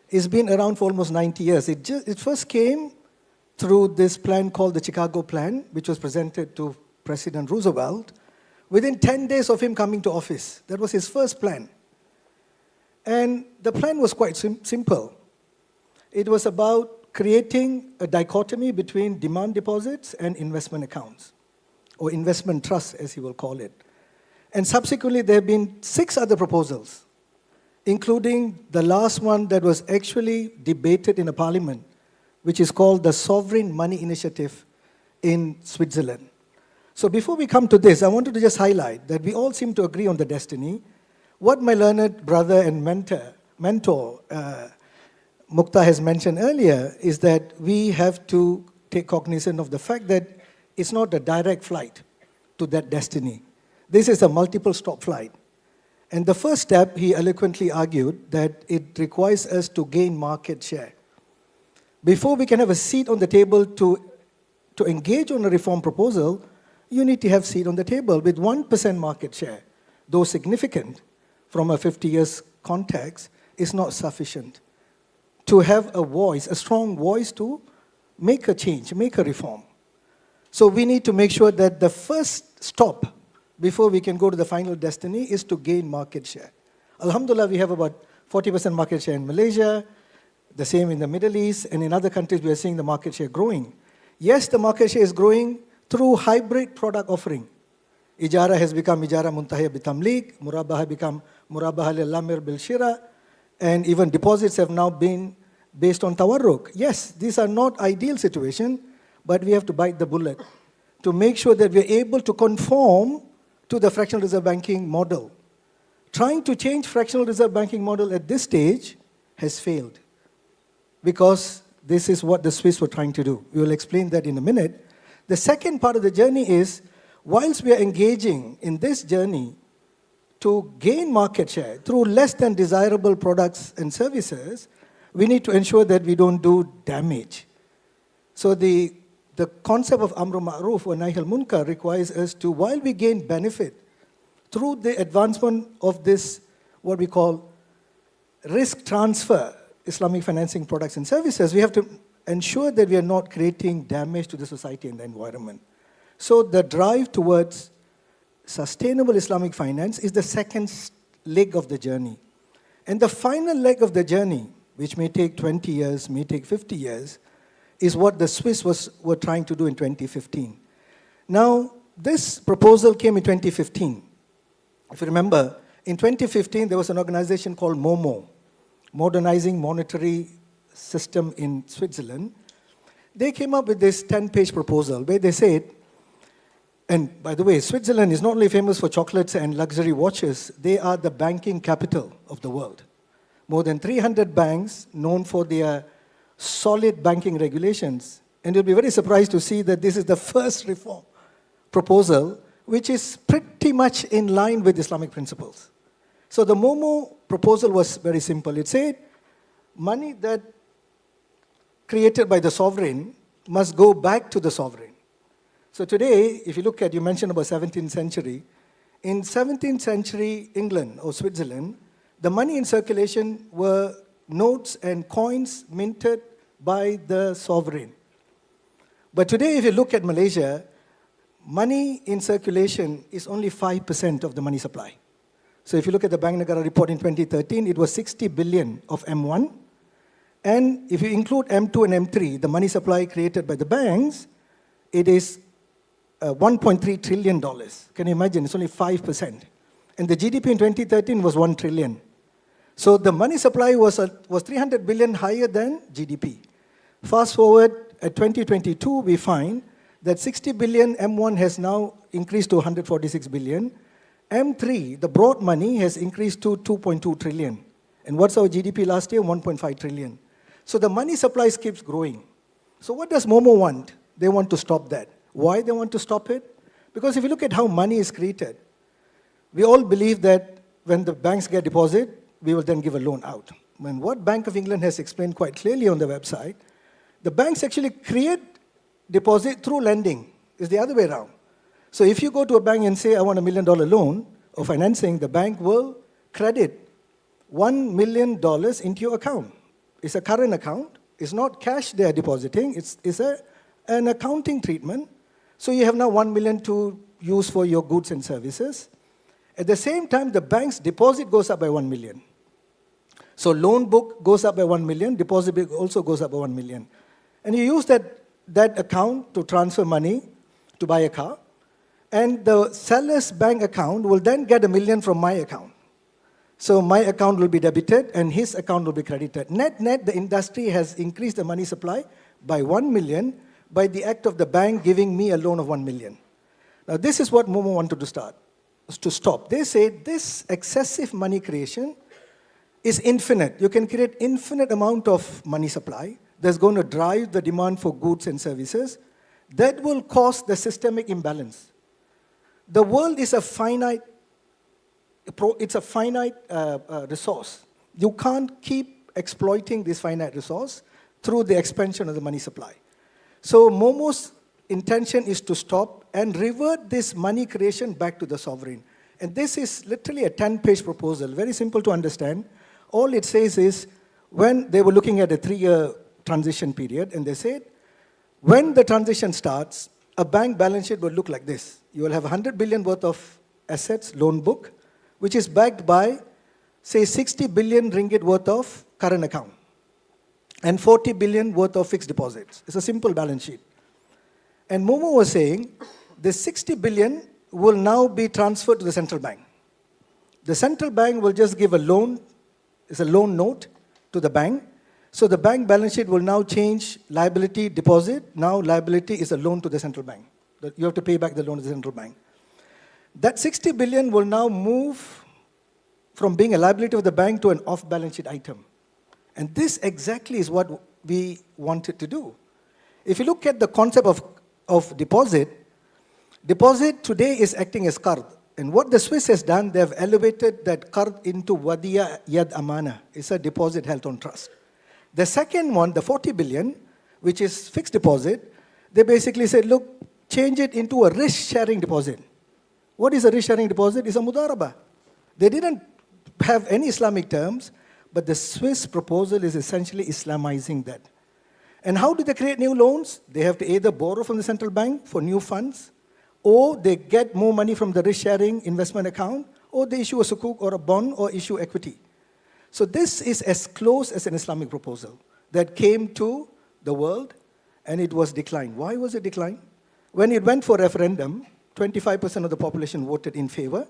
It's been around for almost 90 years. It first came through this plan called the Chicago Plan, which was presented to President Roosevelt within 10 days of him coming to office. That was his first plan. And the plan was quite simple. It was about creating a dichotomy between demand deposits and investment accounts, or investment trusts, as he will call it. And subsequently, there have been 6 other proposals, including the last one that was actually debated in a parliament, which is called the Sovereign Money Initiative in Switzerland. So before we come to this, I wanted to just highlight that we all seem to agree on the destiny. What my learned brother and mentor, Mukta has mentioned earlier, is that we have to take cognizance of the fact that it's not a direct flight to that destiny. This is a multiple stop flight. And the first step, he eloquently argued that it requires us to gain market share. Before we can have a seat on the table to engage on a reform proposal, you need to have a seat on the table. With 1% market share, though significant from a 50 years context, is not sufficient to have a voice, a strong voice to make a change, make a reform. So we need to make sure that the first stop before we can go to the final destiny is to gain market share. Alhamdulillah, we have about 40% market share in Malaysia, the same in the Middle East, and in other countries we are seeing the market share growing. Yes, the market share is growing through hybrid product offering. Ijara has become Ijara Muntahiyya Bitamlik, Murabaha become Murabaha Lamir Bil Shira, and even deposits have now been based on tawarruk. Yes, these are not ideal situations, but we have to bite the bullet to make sure that we're able to conform to the fractional reserve banking model. Trying to change fractional reserve banking model at this stage has failed, because this is what the Swiss were trying to do. We will explain that in a minute. The second part of the journey is, whilst we are engaging in this journey to gain market share through less than desirable products and services, we need to ensure that we don't do damage. So the concept of Amr Ma'ruf or Nahi al-Munkar requires us to, while we gain benefit through the advancement of this, what we call risk transfer, Islamic financing products and services, we have to ensure that we are not creating damage to the society and the environment. So the drive towards sustainable Islamic finance is the second leg of the journey. And the final leg of the journey, which may take 20 years, may take 50 years, is what the Swiss were trying to do in 2015. Now, this proposal came in 2015. If you remember, in 2015, there was an organization called MOMO, Modernizing Monetary System in Switzerland. They came up with this 10-page proposal where they said, and by the way, Switzerland is not only famous for chocolates and luxury watches, they are the banking capital of the world. More than 300 banks known for their solid banking regulations. And you'll be very surprised to see that this is the first reform proposal which is pretty much in line with Islamic principles. So the MOMO proposal was very simple. It said money that created by the sovereign must go back to the sovereign. So today, if you look at, you mentioned about 17th century, in 17th century England or Switzerland, the money in circulation were notes and coins minted by the sovereign. But today, if you look at Malaysia, money in circulation is only 5% of the money supply. So if you look at the Bank Negara report in 2013, it was 60 billion of M1. And if you include M2 and M3, the money supply created by the banks, it is $1.3 trillion. Can you imagine? It's only 5%. And the GDP in 2013 was 1 trillion. So the money supply was 300 billion higher than GDP. Fast forward at 2022, we find that 60 billion M1 has now increased to 146 billion. M3, the broad money, has increased to 2.2 trillion. And what's our GDP last year? 1.5 trillion. So the money supply keeps growing. So what does MOMO want? They want to stop that. Why they want to stop it? Because if you look at how money is created, we all believe that when the banks get deposit, we will then give a loan out. When what Bank of England has explained quite clearly on the website, the banks actually create deposit through lending. It's the other way around. So if you go to a bank and say, I want $1 million loan or financing, the bank will credit $1 million into your account. It's a current account. It's not cash they are depositing. It's an accounting treatment. So you have now 1 million to use for your goods and services. At the same time, the bank's deposit goes up by 1 million. So loan book goes up by 1 million, deposit book also goes up by 1 million. And you use that account to transfer money to buy a car. And the seller's bank account will then get $1 million from my account. So my account will be debited and his account will be credited. Net, the industry has increased the money supply by 1 million by the act of the bank giving me a loan of 1 million. Now this is what MOMO wanted to stop. They say this excessive money creation is infinite. You can create infinite amount of money supply that's going to drive the demand for goods and services. That will cause the systemic imbalance. The world is a finite resource. You can't keep exploiting this finite resource through the expansion of the money supply. So MOMO's intention is to stop and revert this money creation back to the sovereign. And this is literally a 10-page proposal, very simple to understand. All it says is, when they were looking at a 3-year transition period, and they said, when the transition starts, a bank balance sheet will look like this. You will have 100 billion worth of assets, loan book, which is backed by, say, 60 billion ringgit worth of current account and 40 billion worth of fixed deposits. It's a simple balance sheet. And MOMO was saying, the 60 billion will now be transferred to the central bank. The central bank will just give a loan, it's a loan note to the bank. So the bank balance sheet will now change liability deposit. Now liability is a loan to the central bank. You have to pay back the loan to the central bank. That 60 billion will now move from being a liability of the bank to an off-balance sheet item. And this exactly is what we wanted to do. If you look at the concept of of deposit, deposit today is acting as qard. And what the Swiss has done, they have elevated that qard into wadiya yad amana. It's a deposit held on trust. The second one, the 40 billion, which is fixed deposit, they basically said, look, change it into a risk-sharing deposit. What is a risk-sharing deposit? It's a mudaraba. They didn't have any Islamic terms, but the Swiss proposal is essentially Islamizing that. And how do they create new loans? They have to either borrow from the central bank for new funds, or they get more money from the risk-sharing investment account, or they issue a sukuk or a bond or issue equity. So this is as close as an Islamic proposal that came to the world, and it was declined. Why was it declined? When it went for referendum, 25% of the population voted in favor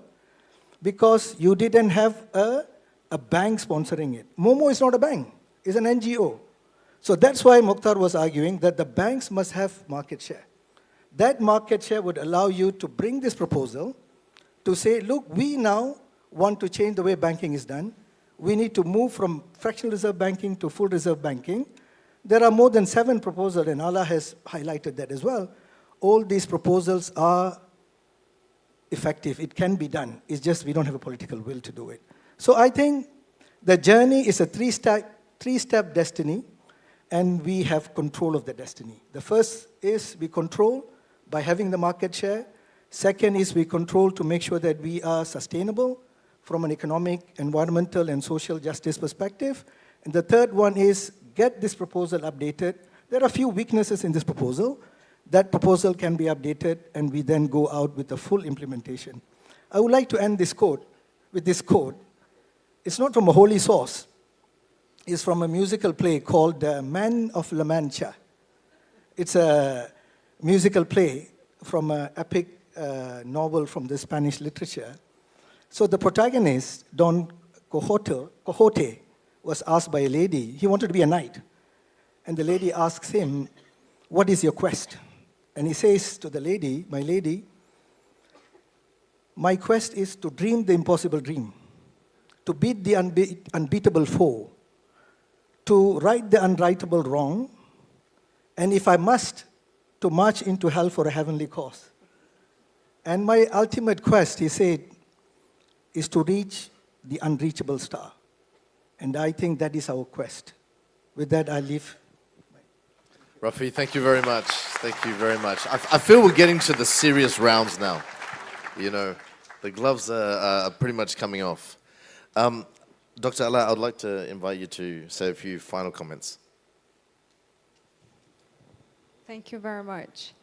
because you didn't have a bank sponsoring it. Momo is not a bank, it's an NGO. So that's why Mukhtar was arguing that the banks must have market share. That market share would allow you to bring this proposal to say, look, we now want to change the way banking is done. We need to move from fractional reserve banking to full reserve banking. There are more than 7 proposals, and Allah has highlighted that as well. All these proposals are effective. It can be done. It's just we don't have a political will to do it. So I think the journey is a three-step destiny, and we have control of the destiny. The first is we control by having the market share. Second is we control to make sure that we are sustainable from an economic, environmental, and social justice perspective. And the third one is get this proposal updated. There are a few weaknesses in this proposal. That proposal can be updated, and we then go out with the full implementation. I would like to end this quote with this quote. It's not from a holy source. It's from a musical play called Man of La Mancha. It's a musical play from an epic novel from the Spanish literature. So the protagonist, Don Quixote, was asked by a lady. He wanted to be a knight. And the lady asks him, what is your quest? And he says to the lady, my quest is to dream the impossible dream, to beat the unbeatable foe, to right the unrightable wrong, and if I must, to march into hell for a heavenly cause. And my ultimate quest, he said, is to reach the unreachable star. And I think that is our quest. With that, I leave. Rafi, thank you very much. Thank you very much. I feel we're getting to the serious rounds now. You know, the gloves are pretty much coming off. Dr. Allah, I'd like to invite you to say a few final comments. Thank you very much.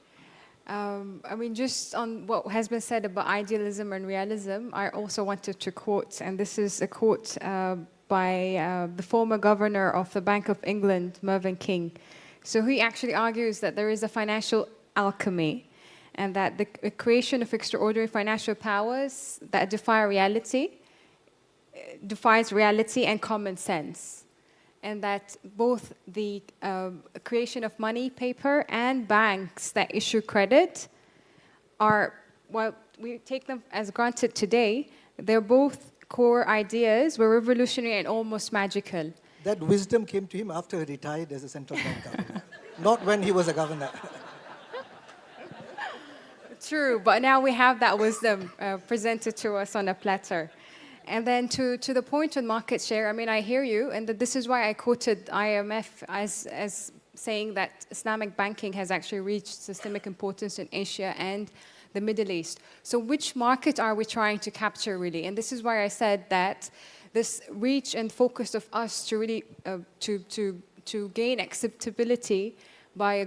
I mean, just on what has been said about idealism and realism, I also wanted to quote, and this is a quote by the former governor of the Bank of England, Mervyn King. So he actually argues that there is a financial alchemy, and that the creation of extraordinary financial powers that defies reality and common sense. And that both the creation of money, paper, and banks that issue credit are, well, we take them as granted today, they're both core ideas, were revolutionary and almost magical. That wisdom came to him after he retired as a central bank governor, not when he was a governor. True, but now we have that wisdom presented to us on a platter. And then to the point on market share, I mean, I hear you, and this is why I quoted IMF as saying that Islamic banking has actually reached systemic importance in Asia and the Middle East. So which market are we trying to capture, really? And this is why I said that this reach and focus of us to really to gain acceptability by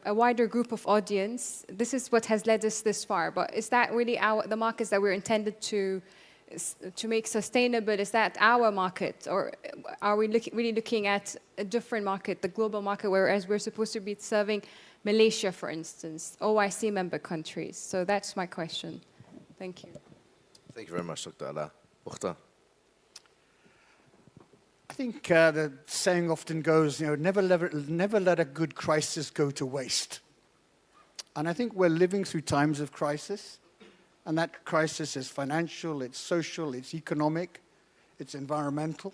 a wider group of audience, this is what has led us this far. But is that really the markets that we're intended to make sustainable? Is that our market, or are we really looking at a different market, the global market, whereas we're supposed to be serving Malaysia, for instance, OIC member countries? So that's my question. Thank you. Thank you very much, Dr. Allah. Mukhtar. I think the saying often goes, never let a good crisis go to waste. And I think we're living through times of crisis. And that crisis is financial, it's social, it's economic, it's environmental.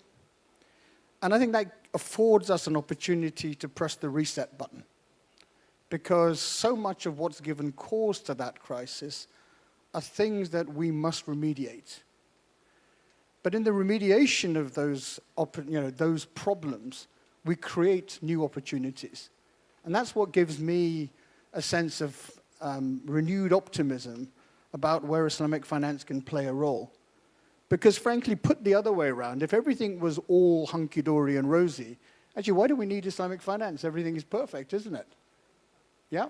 And I think that affords us an opportunity to press the reset button, because so much of what's given cause to that crisis are things that we must remediate. But in the remediation of those problems, we create new opportunities. And that's what gives me a sense of renewed optimism about where Islamic finance can play a role. Because frankly, put the other way around, if everything was all hunky-dory and rosy, actually, why do we need Islamic finance? Everything is perfect, isn't it? Yeah?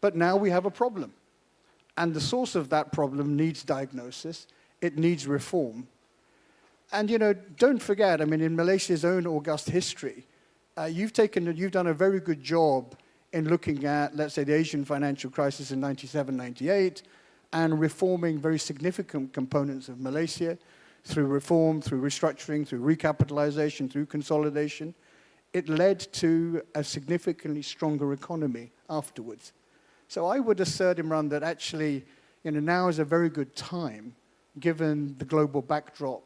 But now we have a problem. And the source of that problem needs diagnosis. It needs reform. And, don't forget, in Malaysia's own august history, you've done a very good job in looking at, let's say, the Asian financial crisis in 97, 98, and reforming very significant components of Malaysia through reform, through restructuring, through recapitalization, through consolidation. It led to a significantly stronger economy afterwards. So I would assert, Imran, that actually, now is a very good time, given the global backdrop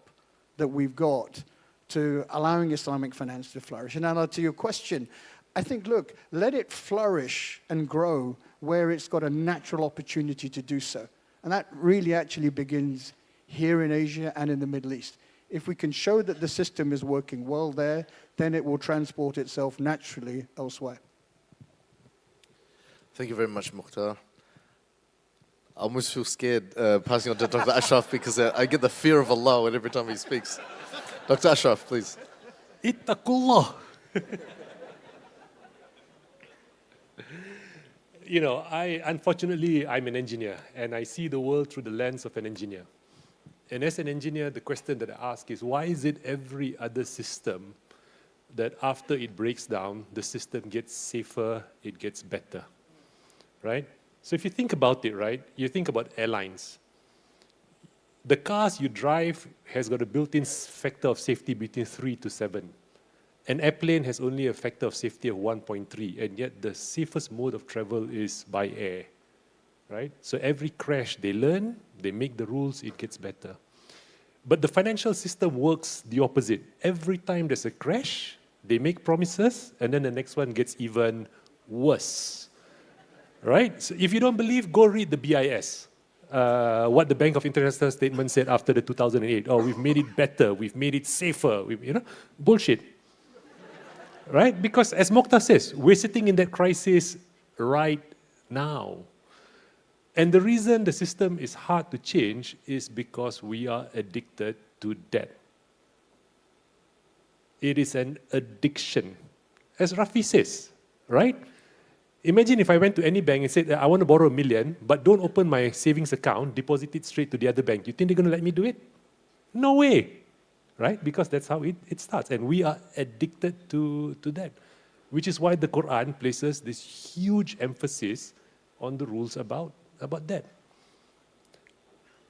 that we've got, to allowing Islamic finance to flourish. And now to your question, I think, look, let it flourish and grow where it's got a natural opportunity to do so. And that really actually begins here in Asia and in the Middle East. If we can show that the system is working well there, then it will transport itself naturally elsewhere. Thank you very much, Mukhtar. I almost feel scared passing on to Dr. Ashraf because I get the fear of Allah every time he speaks. Dr. Ashraf, please. Ittaqullah. Unfortunately, I'm an engineer, and I see the world through the lens of an engineer. And as an engineer, the question that I ask is, why is it every other system that after it breaks down, the system gets safer, it gets better, right? So if you think about it, right, you think about airlines. The cars you drive has got a built-in factor of safety between 3 to 7. An airplane has only a factor of safety of 1.3, and yet the safest mode of travel is by air, right? So every crash they learn, they make the rules, it gets better. But the financial system works the opposite. Every time there's a crash, they make promises, and then the next one gets even worse, right? So if you don't believe, go read the BIS. What the Bank of International Statement said after the 2008. Oh, we've made it better, we've made it safer, bullshit. Right? Because as Mokhtar says, we're sitting in that crisis right now. And the reason the system is hard to change is because we are addicted to debt. It is an addiction. As Rafi says, right? Imagine if I went to any bank and said, I want to borrow $1 million, but don't open my savings account, deposit it straight to the other bank. You think they're going to let me do it? No way, right? Because that's how it starts. And we are addicted to that, which is why the Quran places this huge emphasis on the rules about that.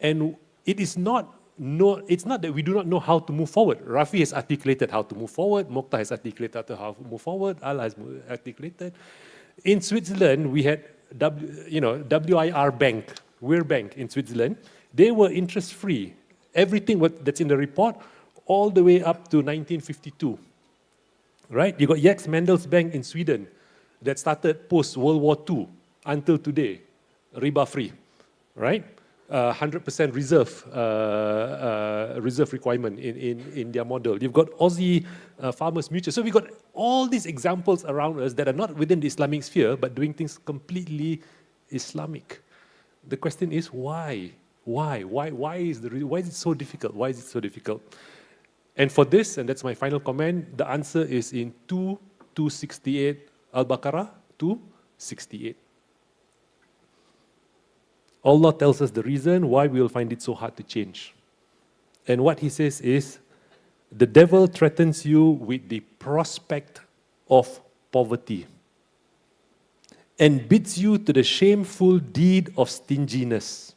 And it's not that we do not know how to move forward. Rafi has articulated how to move forward. Mokhtar has articulated how to move forward. Allah has articulated. In Switzerland, we had WIR Bank, Weir Bank in Switzerland. They were interest-free. Everything that's in the report, all the way up to 1952. Right? You got Jaks Mandels Bank in Sweden that started post-World War II until today, riba-free. Right? 100% reserve requirement in their model. You've got Aussie Farmers Mutual. So we've got all these examples around us that are not within the Islamic sphere, but doing things completely Islamic. The question is why? Why is it so difficult? Why is it so difficult? And for this, and that's my final comment, the answer is in 268 Al-Baqarah 268. Allah tells us the reason why we will find it so hard to change. And what he says is, the devil threatens you with the prospect of poverty and bids you to the shameful deed of stinginess,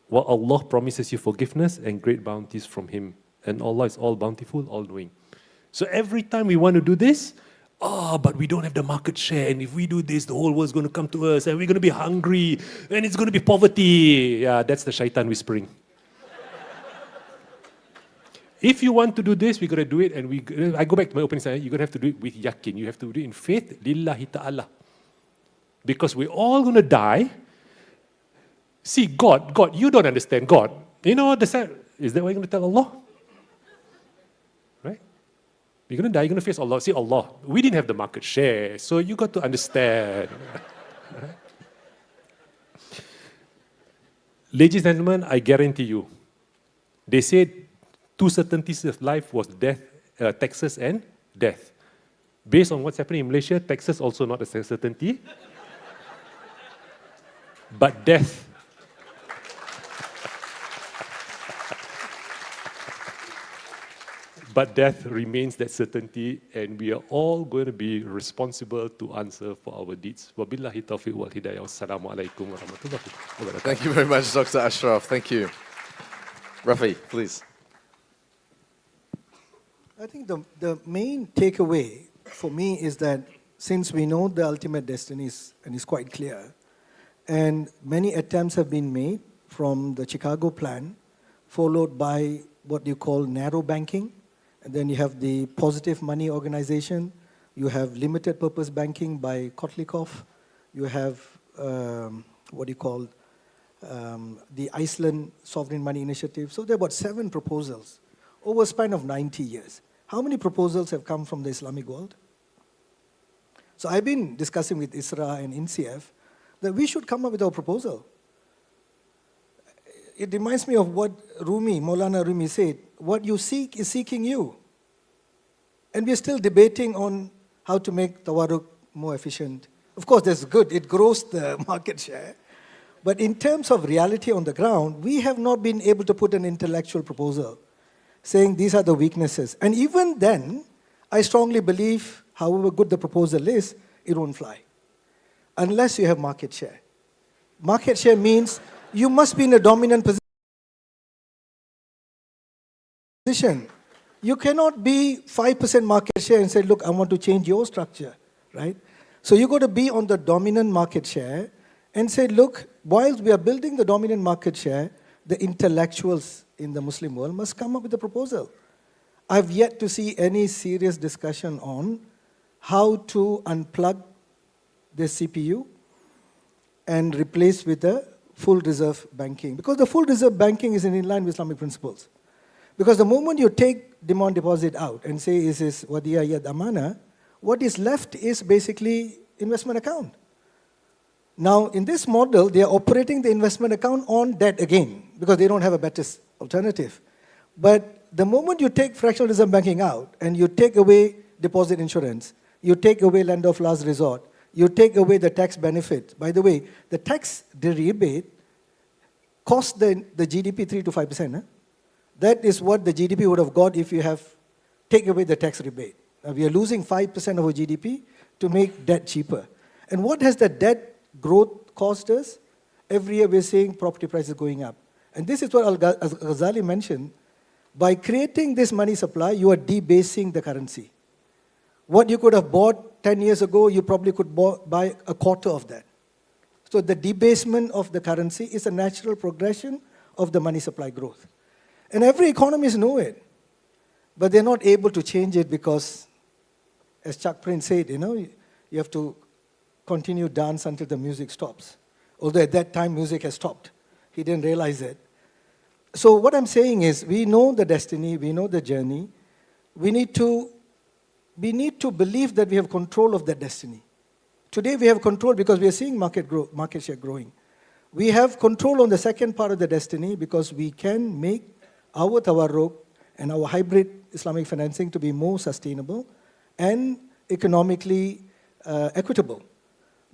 while Allah promises you forgiveness and great bounties from Him. And Allah is all bountiful, all knowing. So every time we want to do this, but we don't have the market share, and if we do this, the whole world's going to come to us, and we're going to be hungry, and it's going to be poverty. Yeah, that's the shaitan whispering. If you want to do this, we're going to do it, and I go back to my opening slide, you're going to have to do it with yakin. You have to do it in faith, lillahi ta'ala. because we're all going to die. See, God, you don't understand God. You know what? Is that what you're going to tell Allah? Right? You're going to die, you're going to face Allah. See, Allah, we didn't have the market share, so you got to understand. Ladies and gentlemen, I guarantee you, they said two certainties of life was death, taxes and death. Based on what's happening in Malaysia, taxes also not a certainty, but death. But death remains that certainty, and we are all going to be responsible to answer for our deeds. Wabillahi taufiq wal hidayah. Wassalamu alaikum warahmatullahi wabarakatuh. Thank you very much, Dr. Ashraf. Thank you. Rafi, please. I think the main takeaway for me is that since we know the ultimate destiny and is quite clear, and many attempts have been made from the Chicago plan, followed by what you call narrow banking, and then you have the positive money organization, you have limited purpose banking by Kotlikov, you have what you call the Iceland Sovereign Money Initiative. So there are about 7 proposals over a span of 90 years. How many proposals have come from the Islamic world? So I've been discussing with ISRA and INCF that we should come up with our proposal. It reminds me of what Maulana Rumi said, what you seek is seeking you. And we're still debating on how to make Tawarruk more efficient. Of course, that's good, it grows the market share. But in terms of reality on the ground, we have not been able to put an intellectual proposal saying these are the weaknesses. And even then, I strongly believe, however good the proposal is, it won't fly. Unless you have market share. Market share means you must be in a dominant position. You cannot be 5% market share and say, look, I want to change your structure, right? So you got to be on the dominant market share and say, look, while we are building the dominant market share, the intellectuals in the Muslim world must come up with a proposal. I've yet to see any serious discussion on how to unplug the CPU and replace with the full reserve banking. Because the full reserve banking is in line with Islamic principles. Because the moment you take demand deposit out and say, is this wadiya yad amana, what is left is basically investment account. Now, in this model, they are operating the investment account on debt again, because they don't have a better alternative. But the moment you take fractional reserve banking out and you take away deposit insurance, you take away lender of last resort, you take away the tax benefit. By the way, the tax rebate costs the GDP 3 to 5%. Huh? That is what the GDP would have got if you have take away the tax rebate. Now, we are losing 5% of our GDP to make debt cheaper. And what has the debt growth cost us? Every year we're seeing property prices going up. And this is what Al-Ghazali mentioned. By creating this money supply, you are debasing the currency. What you could have bought 10 years ago, you probably could buy a quarter of that. So the debasement of the currency is a natural progression of the money supply growth. And every economist know it. But they're not able to change it because, as Chuck Prince said, you have to continue dance until the music stops. Although at that time, music has stopped. He didn't realize it. So what I'm saying is, we know the destiny, we know the journey. We need to believe that we have control of that destiny. Today we have control because we are seeing market share growing. We have control on the second part of the destiny because we can make our tawarruk and our hybrid Islamic financing to be more sustainable and economically equitable.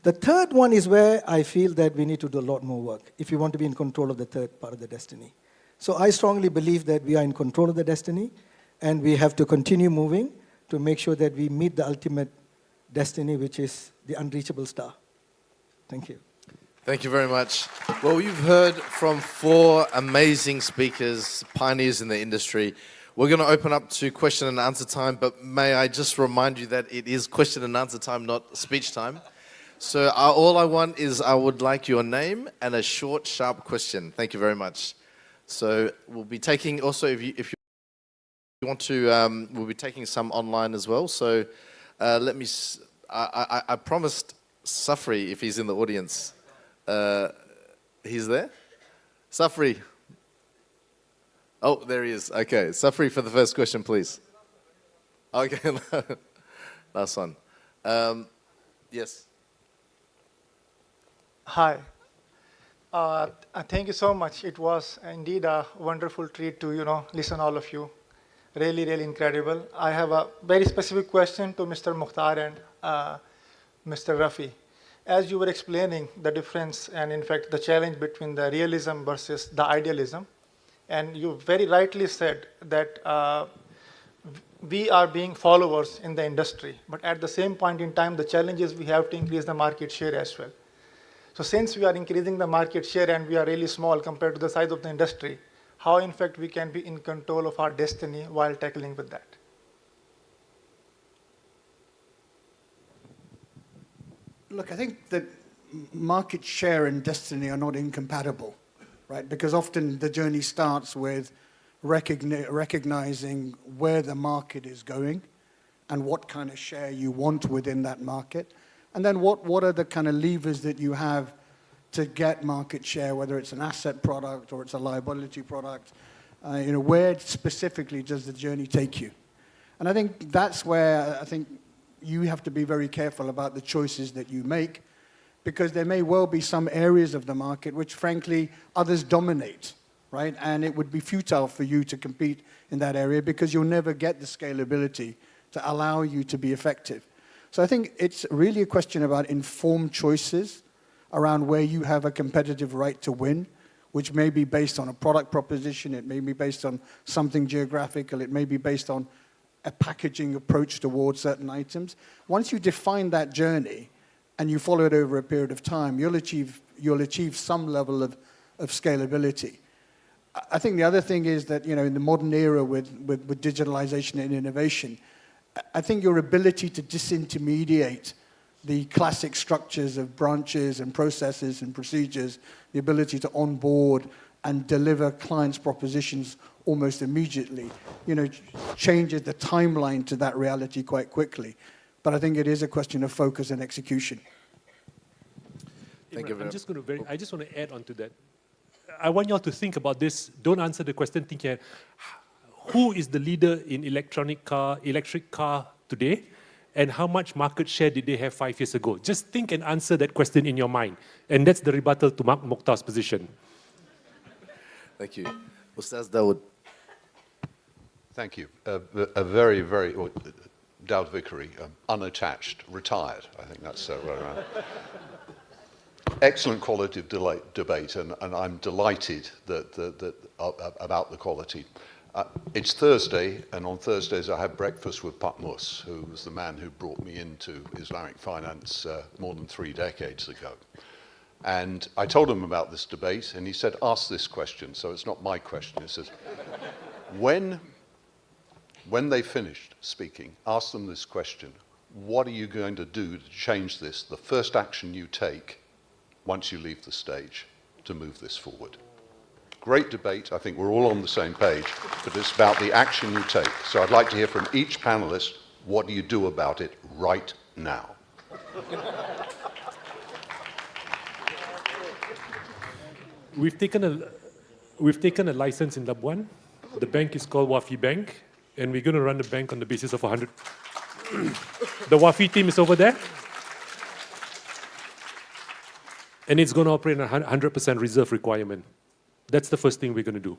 The third one is where I feel that we need to do a lot more work if we want to be in control of the third part of the destiny. So I strongly believe that we are in control of the destiny and we have to continue moving to make sure that we meet the ultimate destiny, which is the unreachable star. Thank you. Thank you very much. Well, you've heard from 4 amazing speakers, pioneers in the industry. We're going to open up to question and answer time, but may I just remind you that it is question and answer time, not speech time. So all I want is I would like your name and a short, sharp question. Thank you very much. So we'll be taking also, if you want to, we'll be taking some online as well. So I promised Safri, if he's in the audience. He's there? Safri. Oh, there he is. Okay, Safri for the first question, please. Okay, last one. Yes. Hi. Thank you so much. It was indeed a wonderful treat to, listen all of you. Really, really incredible. I have a very specific question to Mr. Mukhtar and Mr. Rafi. As you were explaining the difference and, in fact, the challenge between the realism versus the idealism, and you very rightly said that we are being followers in the industry, but at the same point in time, the challenge is we have to increase the market share as well. So since we are increasing the market share and we are really small compared to the size of the industry, how in fact we can be in control of our destiny while tackling with that? Look, I think that market share and destiny are not incompatible, right? Because often the journey starts with recognizing where the market is going and what kind of share you want within that market. And then what are the kind of levers that you have to get market share, whether it's an asset product or it's a liability product? Where specifically does the journey take you? And I think that's where I think you have to be very careful about the choices that you make, because there may well be some areas of the market which, frankly, others dominate, right? And it would be futile for you to compete in that area because you'll never get the scalability to allow you to be effective. So I think it's really a question about informed choices around where you have a competitive right to win, which may be based on a product proposition, it may be based on something geographical, it may be based on a packaging approach towards certain items. Once you define that journey and you follow it over a period of time, you'll achieve some level of scalability. I think the other thing is that, in the modern era with digitalization and innovation, I think your ability to disintermediate the classic structures of branches and processes and procedures, the ability to onboard and deliver clients' propositions almost immediately, changes the timeline to that reality quite quickly. But I think it is a question of focus and execution. Thank you very much. I just want to add on to that. I want you all to think about this. Don't answer the question thinking, who is the leader in electric car today? And how much market share did they have 5 years ago? Just think and answer that question in your mind. And that's the rebuttal to Mark Mokhtar's position. Thank you. Ustaz Dawood. Thank you. A very, very, Dowd Vickery, unattached, retired. I think that's right. Excellent quality of debate, and I'm delighted about the quality. It's Thursday, and on Thursdays I have breakfast with Pak Mus, who was the man who brought me into Islamic finance more than 3 decades ago. And I told him about this debate, and he said, ask this question. So it's not my question. He says, when they finished speaking, ask them this question. What are you going to do to change this? The first action you take once you leave the stage to move this forward. Great debate. I think we're all on the same page, but it's about the action you take. So I'd like to hear from each panelist, what do you do about it right now? We've taken a license in Labuan. The bank is called Wafi Bank, and we're going to run the bank on the basis of 100. The Wafi team is over there, and it's going to operate on a 100% reserve requirement. That's the first thing we're going to do.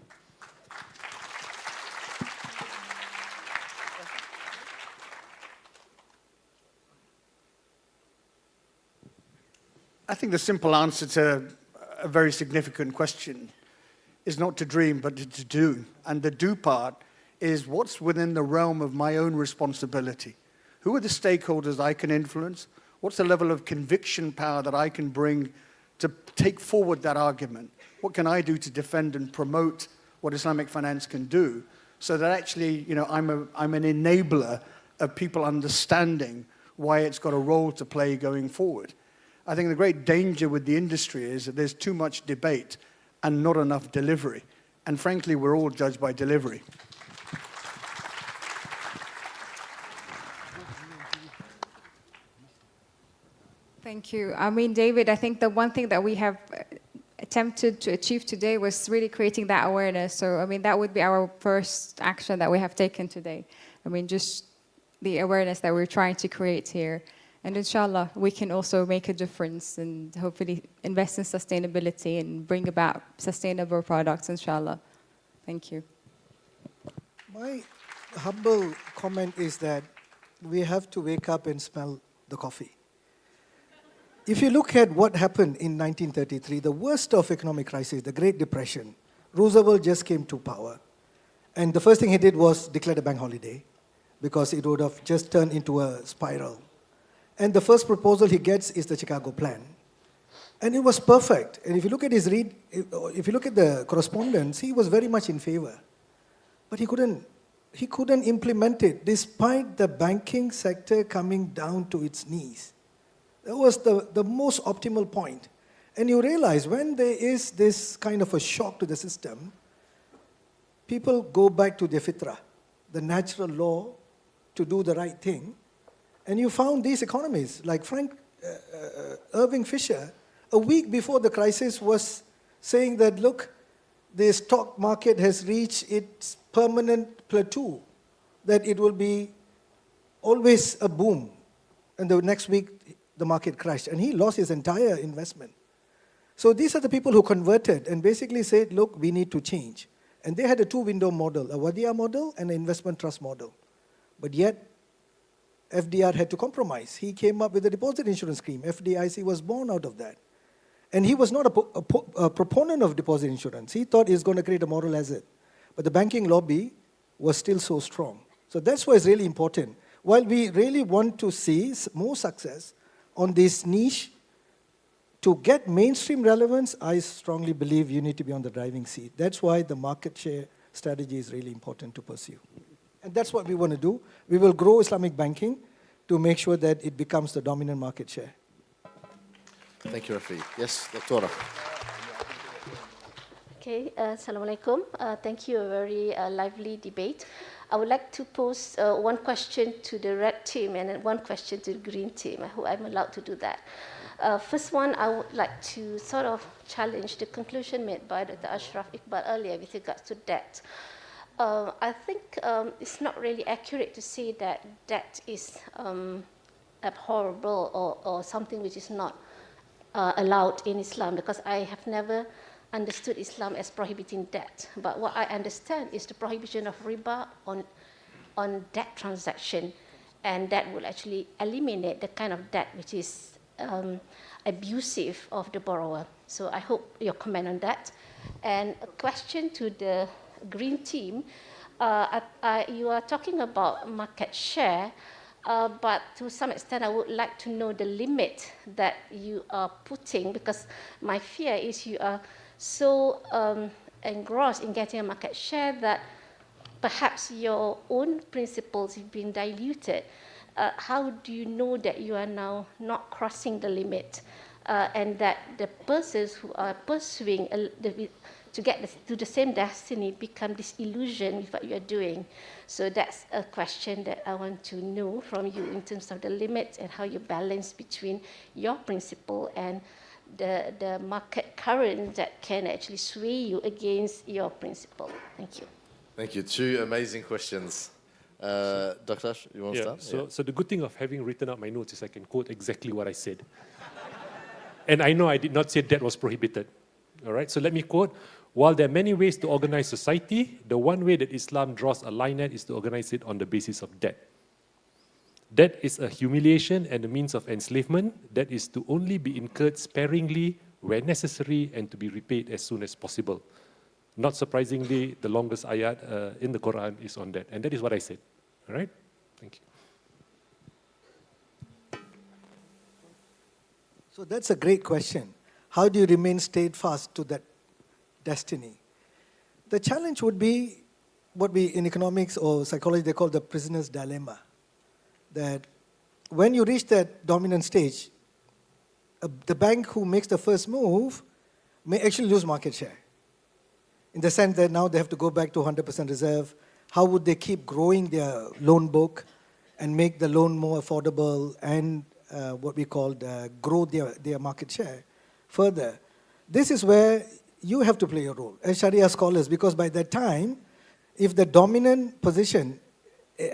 I think the simple answer to a very significant question is not to dream, but to do. And the do part is what's within the realm of my own responsibility. Who are the stakeholders I can influence? What's the level of conviction power that I can bring to take forward that argument? What can I do to defend and promote what Islamic finance can do so that actually, I'm an enabler of people understanding why it's got a role to play going forward. I think the great danger with the industry is that there's too much debate and not enough delivery. And frankly, we're all judged by delivery. Thank Thank you. I mean, David, I think the one thing that we have attempted to achieve today was really creating that awareness. So, I mean, that would be our first action that we have taken today. I mean, just the awareness that we're trying to create here. And inshallah, we can also make a difference and hopefully invest in sustainability and bring about sustainable products, inshallah. Thank you. My humble comment is that we have to wake up and smell the coffee. If you look at what happened in 1933, the worst of economic crisis, the Great Depression, Roosevelt just came to power. And the first thing he did was declare a bank holiday because it would have just turned into a spiral. And the first proposal he gets is the Chicago Plan. And it was perfect. And if you look at if you look at the correspondence, he was very much in favor. But he couldn't implement it despite the banking sector coming down to its knees. That was the most optimal point. And you realize when there is this kind of a shock to the system, people go back to their fitrah, the natural law to do the right thing. And you found these economists, like Irving Fisher, a week before the crisis was saying that, look, the stock market has reached its permanent plateau, that it will be always a boom. And the next week, the market crashed. And he lost his entire investment. So these are the people who converted and basically said, look, we need to change. And they had a two-window model, a Wadia model and an investment trust model. But yet, FDR had to compromise. He came up with a deposit insurance scheme. FDIC was born out of that. And he was not a proponent of deposit insurance. He thought he was going to create a moral hazard. But the banking lobby was still so strong. So that's why it's really important. While we really want to see more success on this niche, to get mainstream relevance, I strongly believe you need to be on the driving seat. That's why the market share strategy is really important to pursue. And that's what we want to do. We will grow Islamic banking to make sure that it becomes the dominant market share. Thank you, Rafi. Yes, Doctora. Okay, Assalamualaikum. Thank you, a very lively debate. I would like to pose one question to the red team and then one question to the green team. I hope I'm allowed to do that. First one, I would like to sort of challenge the conclusion made by Dr. Ashraf Iqbal earlier with regards to debt. I think it's not really accurate to say that debt is abhorrible or something which is not allowed in Islam, because I have never understood Islam as prohibiting debt. But what I understand is the prohibition of riba on debt transaction, and that will actually eliminate the kind of debt which is abusive of the borrower. So I hope your comment on that. And a question to the green team, you are talking about market share, but to some extent I would like to know the limit that you are putting, because my fear is you are so engrossed in getting a market share that perhaps your own principles have been diluted. How do you know that you are now not crossing the limit and that the persons who are pursuing to get to the same destiny become disillusioned with what you are doing? So that's a question that I want to know from you in terms of the limits and how you balance between your principle and the market current that can actually sway you against your principle. Thank you. Thank you. Two amazing questions. Dr. Ash, you want to start? So the good thing of having written out my notes is I can quote exactly what I said. And I know I did not say debt was prohibited. All right, so let me quote. While there are many ways to organize society, the one way that Islam draws a line at is to organize it on the basis of debt. Debt is a humiliation and a means of enslavement that is to only be incurred sparingly where necessary and to be repaid as soon as possible. Not surprisingly, the longest ayat in the Quran is on that. And that is what I said. All right? Thank you. So that's a great question. How do you remain steadfast to that destiny? The challenge would be what we in economics or psychology they call the prisoner's dilemma. That when you reach that dominant stage, the bank who makes the first move may actually lose market share. In the sense that now they have to go back to 100% reserve. How would they keep growing their loan book and make the loan more affordable and what we call grow their market share further. This is where you have to play a role as Sharia scholars, because by that time, if the dominant position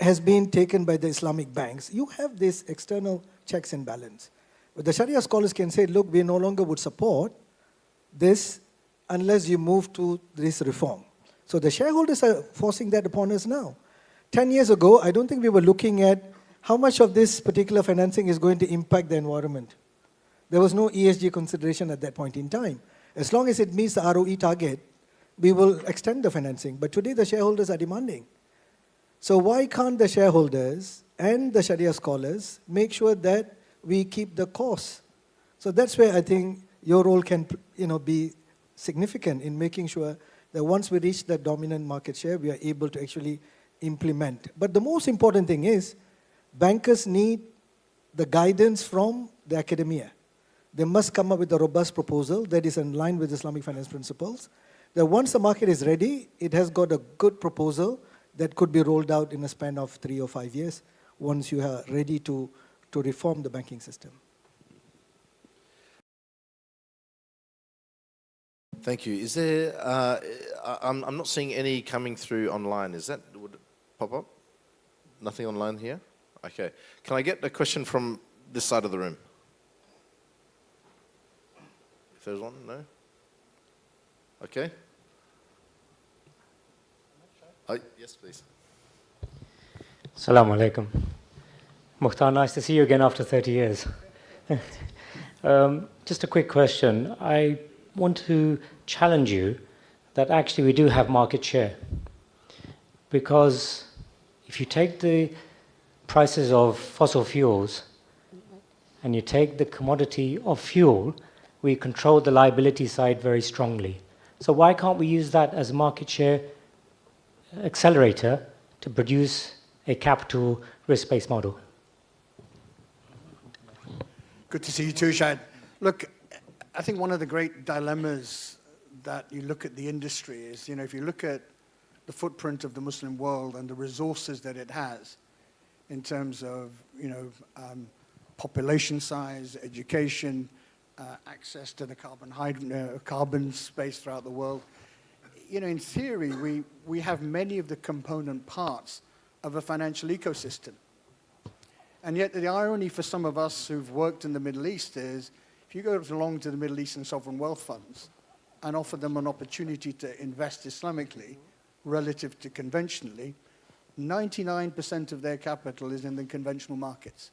has been taken by the Islamic banks, you have this external checks and balance. But the Sharia scholars can say, look, we no longer would support this unless you move to this reform. So the shareholders are forcing that upon us now. 10 years ago, I don't think we were looking at how much of this particular financing is going to impact the environment. There was no ESG consideration at that point in time. As long as it meets the ROE target, we will extend the financing. But today the shareholders are demanding. So why can't the shareholders and the Sharia scholars make sure that we keep the course? So that's where I think your role can be significant in making sure that once we reach that dominant market share, we are able to actually implement. But the most important thing is, bankers need the guidance from the academia. They must come up with a robust proposal that is in line with Islamic finance principles, that once the market is ready, it has got a good proposal that could be rolled out in a span of 3 or 5 years once you are ready to reform the banking system. Thank you. Is there, I'm not seeing any coming through online. Would it pop up? Nothing online here? Okay. Can I get a question from this side of the room? If there's one, no? Okay. Oh, yes, please. Assalamu alaikum. Mukhtar, nice to see you again after 30 years. Just a quick question. I want to challenge you that actually we do have market share. Because if you take the prices of fossil fuels and you take the commodity of fuel, we control the liability side very strongly. So why can't we use that as a market share accelerator to produce a capital risk-based model? Good to see you too, Shad. Look, I think one of the great dilemmas that you look at the industry is, if you look at the footprint of the Muslim world and the resources that it has in terms of, population size, education, access to the carbon space throughout the world. In theory, we have many of the component parts of a financial ecosystem. And yet the irony for some of us who've worked in the Middle East is, if you go along to the Middle Eastern sovereign wealth funds and offer them an opportunity to invest Islamically relative to conventionally, 99% of their capital is in the conventional markets.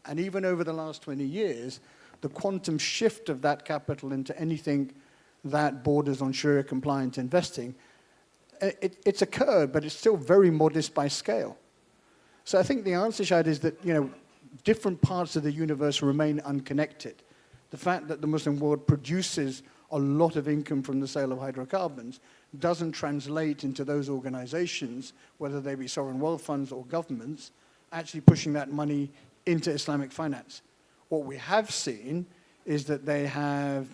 And even over the last 20 years, the quantum shift of that capital into anything that borders on Sharia compliant investing, it's occurred, but it's still very modest by scale. So I think the answer, Shahid, is that different parts of the universe remain unconnected. The fact that the Muslim world produces a lot of income from the sale of hydrocarbons doesn't translate into those organizations, whether they be sovereign wealth funds or governments, actually pushing that money into Islamic finance. What we have seen is that they have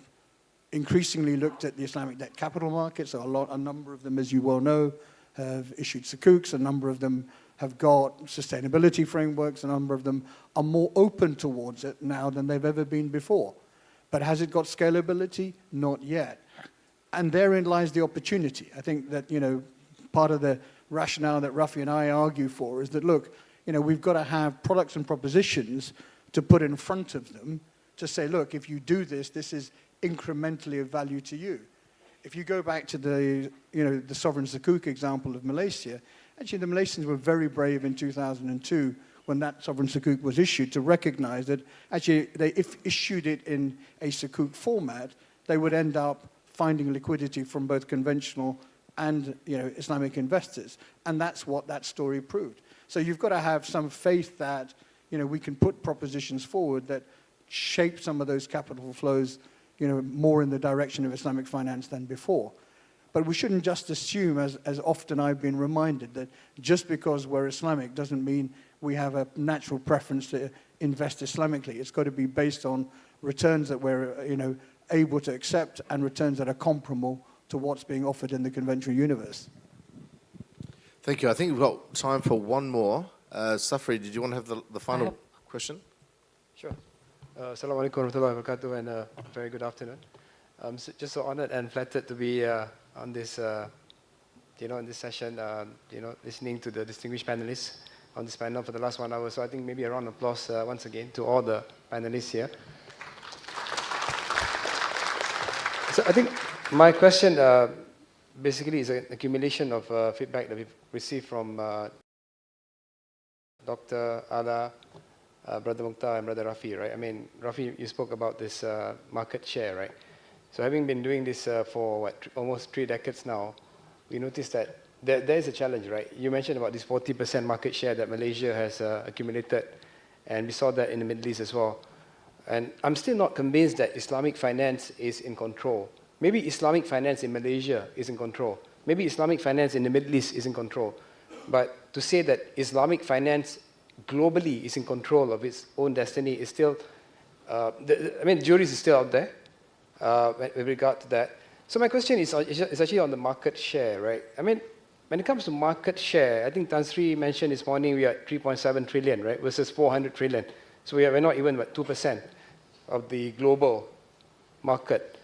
increasingly looked at the Islamic debt capital markets. A number of them, as you well know, have issued sukuks. A number of them have got sustainability frameworks. A number of them are more open towards it now than they've ever been before. But has it got scalability? Not yet. And therein lies the opportunity. I think that, part of the rationale that Rafi and I argue for is that, look, we've got to have products and propositions to put in front of them to say, look, if you do this, this is incrementally of value to you. If you go back to the sovereign sukuk example of Malaysia, actually the Malaysians were very brave in 2002 when that sovereign sukuk was issued to recognize that actually if issued it in a sukuk format, they would end up finding liquidity from both conventional and Islamic investors. And that's what that story proved. So you've got to have some faith that we can put propositions forward that shape some of those capital flows more in the direction of Islamic finance than before. But we shouldn't just assume, as often I've been reminded, that just because we're Islamic doesn't mean we have a natural preference to invest Islamically. It's got to be based on returns that we're able to accept and returns that are comparable to what's being offered in the conventional universe. Thank you. I think we've got time for one more. Safri, did you want to have the final question? Sure. Assalamualaikum warahmatullahi wabarakatuh, and very good afternoon. Just so honored and flattered to be on this, in this session, listening to the distinguished panelists on this panel for the last 1 hour. So I think maybe a round of applause once again to all the panelists here. So I think my question basically is an accumulation of feedback that we've received from Dr. Ala, Brother Mukhtar, and Brother Rafi, right? I mean, Rafi, you spoke about this market share, right? So having been doing this for almost 3 decades now, we noticed that there is a challenge, right? You mentioned about this 40% market share that Malaysia has accumulated, and we saw that in the Middle East as well. And I'm still not convinced that Islamic finance is in control. Maybe Islamic finance in Malaysia is in control. Maybe Islamic finance in the Middle East is in control. But to say that Islamic finance globally is in control of its own destiny is still, the jury is still out there with regard to that. So my question is actually on the market share, right? I mean, when it comes to market share, I think Tan Sri mentioned this morning we are at 3.7 trillion, right, versus 400 trillion. So we're not even 2% of the global market.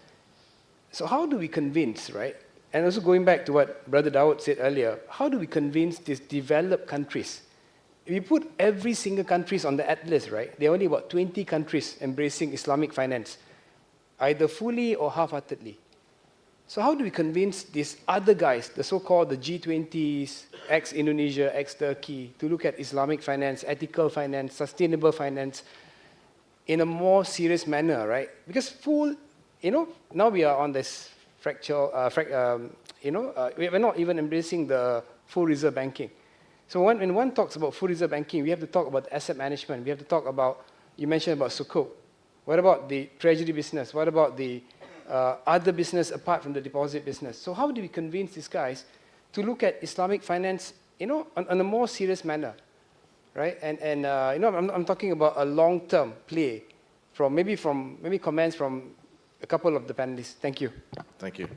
So how do we convince, right? And also going back to what Brother Dawood said earlier, how do we convince these developed countries? If we put every single country on the atlas, right, there are only about 20 countries embracing Islamic finance, either fully or half-heartedly. So how do we convince these other guys, the so-called the G20s, ex-Indonesia, ex-Turkey, to look at Islamic finance, ethical finance, sustainable finance in a more serious manner, right? Because now we are on this we're not even embracing the full reserve banking. So when one talks about full reserve banking, we have to talk about asset management. We have to talk about, you mentioned about Sukuk. What about the treasury business? What about the other business apart from the deposit business? So how do we convince these guys to look at Islamic finance, on a more serious manner, right? And I'm talking about a long-term play from comments from a couple of the panelists. Thank you. Thank you.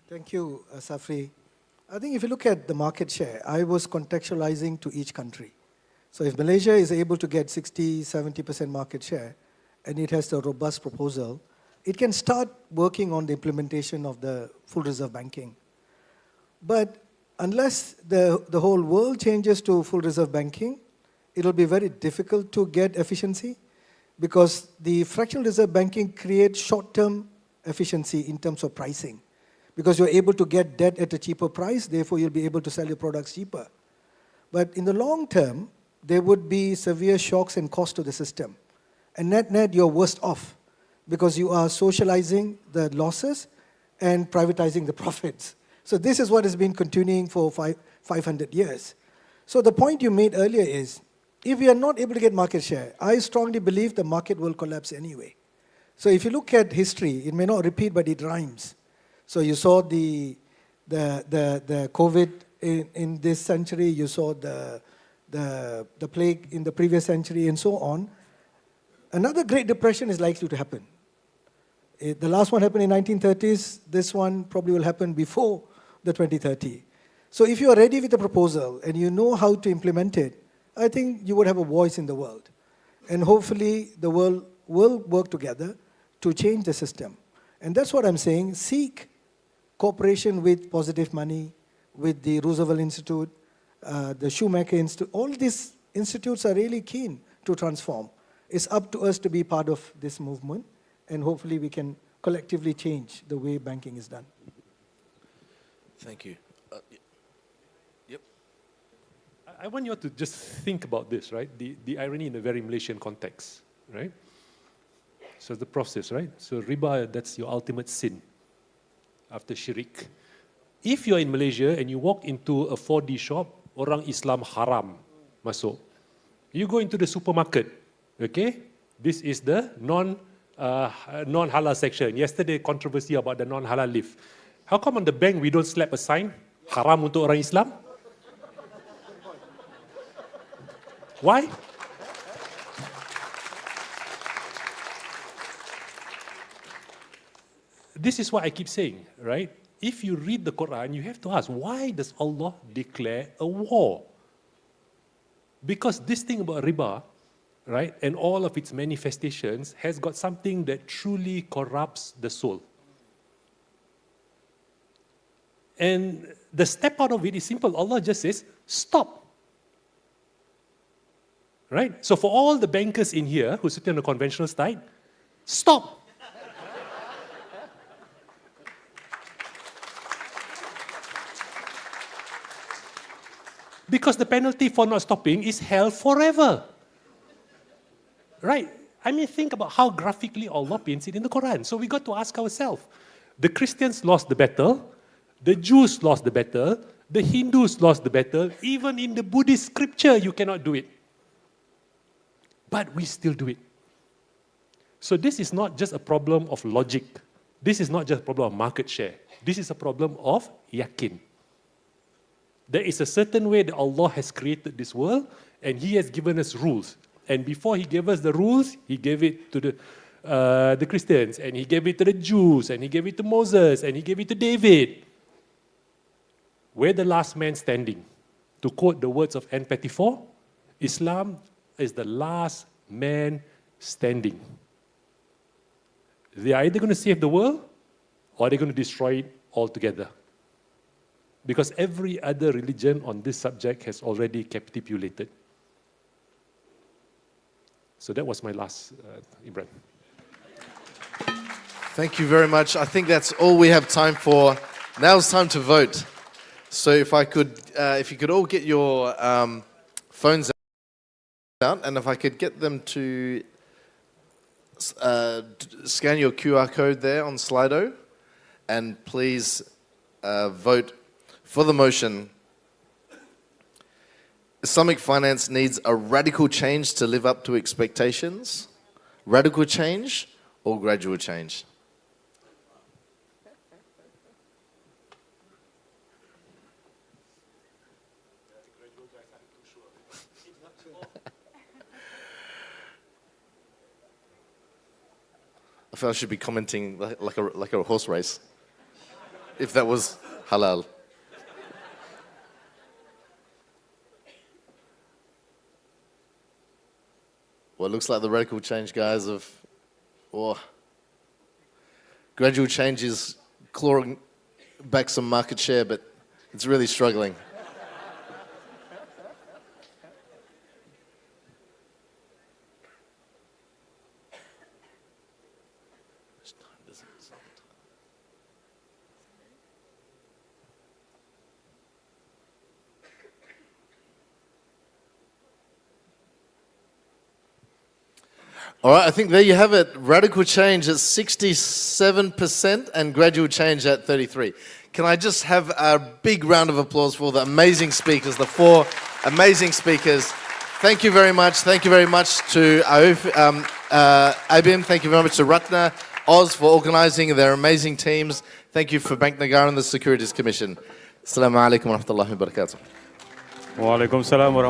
Thank you, Safri. I think if you look at the market share, I was contextualizing to each country. So if Malaysia is able to get 60-70% market share, and it has a robust proposal, it can start working on the implementation of the full reserve banking. But unless the whole world changes to full reserve banking, it will be very difficult to get efficiency, because the fractional reserve banking creates short-term efficiency in terms of pricing. Because you're able to get debt at a cheaper price, therefore you'll be able to sell your products cheaper. But in the long term, there would be severe shocks and cost to the system. And net, you're worse off, because you are socializing the losses and privatizing the profits. So this is what has been continuing for 500 years. So the point you made earlier is, if we are not able to get market share, I strongly believe the market will collapse anyway. So if you look at history, it may not repeat, but it rhymes. So you saw the COVID in this century, you saw the plague in the previous century, and so on. Another Great Depression is likely to happen. The last one happened in 1930s. This one probably will happen before the 2030. So if you are ready with the proposal and you know how to implement it, I think you would have a voice in the world. And hopefully the world will work together to change the system. And that's what I'm saying. Seek cooperation with Positive Money, with the Roosevelt Institute, the Shoemaker Institute. All these institutes are really keen to transform. It's up to us to be part of this movement, and hopefully we can collectively change the way banking is done. Thank you. Yep. I want you all to just think about this, right? The irony in a very Malaysian context, right? So the process, right? So riba, that's your ultimate sin after syirik. If you're in Malaysia and you walk into a 4D shop, orang Islam haram masuk. You go into the supermarket, okay? This is the non-halal section. Yesterday, controversy about the non-halal lift. How come on the bank we don't slap a sign, haram untuk orang Islam? Why? This is what I keep saying, right? If you read the Quran, you have to ask, why does Allah declare a war? Because this thing about riba, right, and all of its manifestations has got something that truly corrupts the soul. And the step out of it is simple. Allah just says, stop. Right? So for all the bankers in here who sit on the conventional side, stop. Because the penalty for not stopping is hell forever. Right? I mean, think about how graphically Allah paints it in the Quran. So we got to ask ourselves, the Christians lost the battle, the Jews lost the battle, the Hindus lost the battle, even in the Buddhist scripture you cannot do it. But we still do it. So this is not just a problem of logic. This is not just a problem of market share. This is a problem of yakin. There is a certain way that Allah has created this world, and He has given us rules. And before He gave us the rules, He gave it to the Christians, and He gave it to the Jews, and He gave it to Moses, and He gave it to David. We're the last man standing. To quote the words of N54, Islam is the last man standing. They are either going to save the world, or they're going to destroy it altogether. Because every other religion on this subject has already capitulated. So that was my last, Imran. Thank you very much. I think that's all we have time for. Now it's time to vote. So if you could all get your phones out, and if I could get them to scan your QR code there on Slido, and please vote for the motion. Islamic finance needs a radical change to live up to expectations. Radical change or gradual change? I feel I should be commenting like a horse race, if that was halal. Well, it looks like the radical change guys have, gradual change is clawing back some market share, but it's really struggling. All right, I think there you have it. Radical change at 67% and gradual change at 33%. Can I just have a big round of applause for the amazing speakers, the four amazing speakers. Thank you very much. Thank you very much to IBM. Thank you very much to Ratna, Oz for organising their amazing teams. Thank you for Bank Negara and the Securities Commission. Assalamu alaikum wa rahmatullahi wa barakatuh. Wa alaikum salam wa rahmatullahi.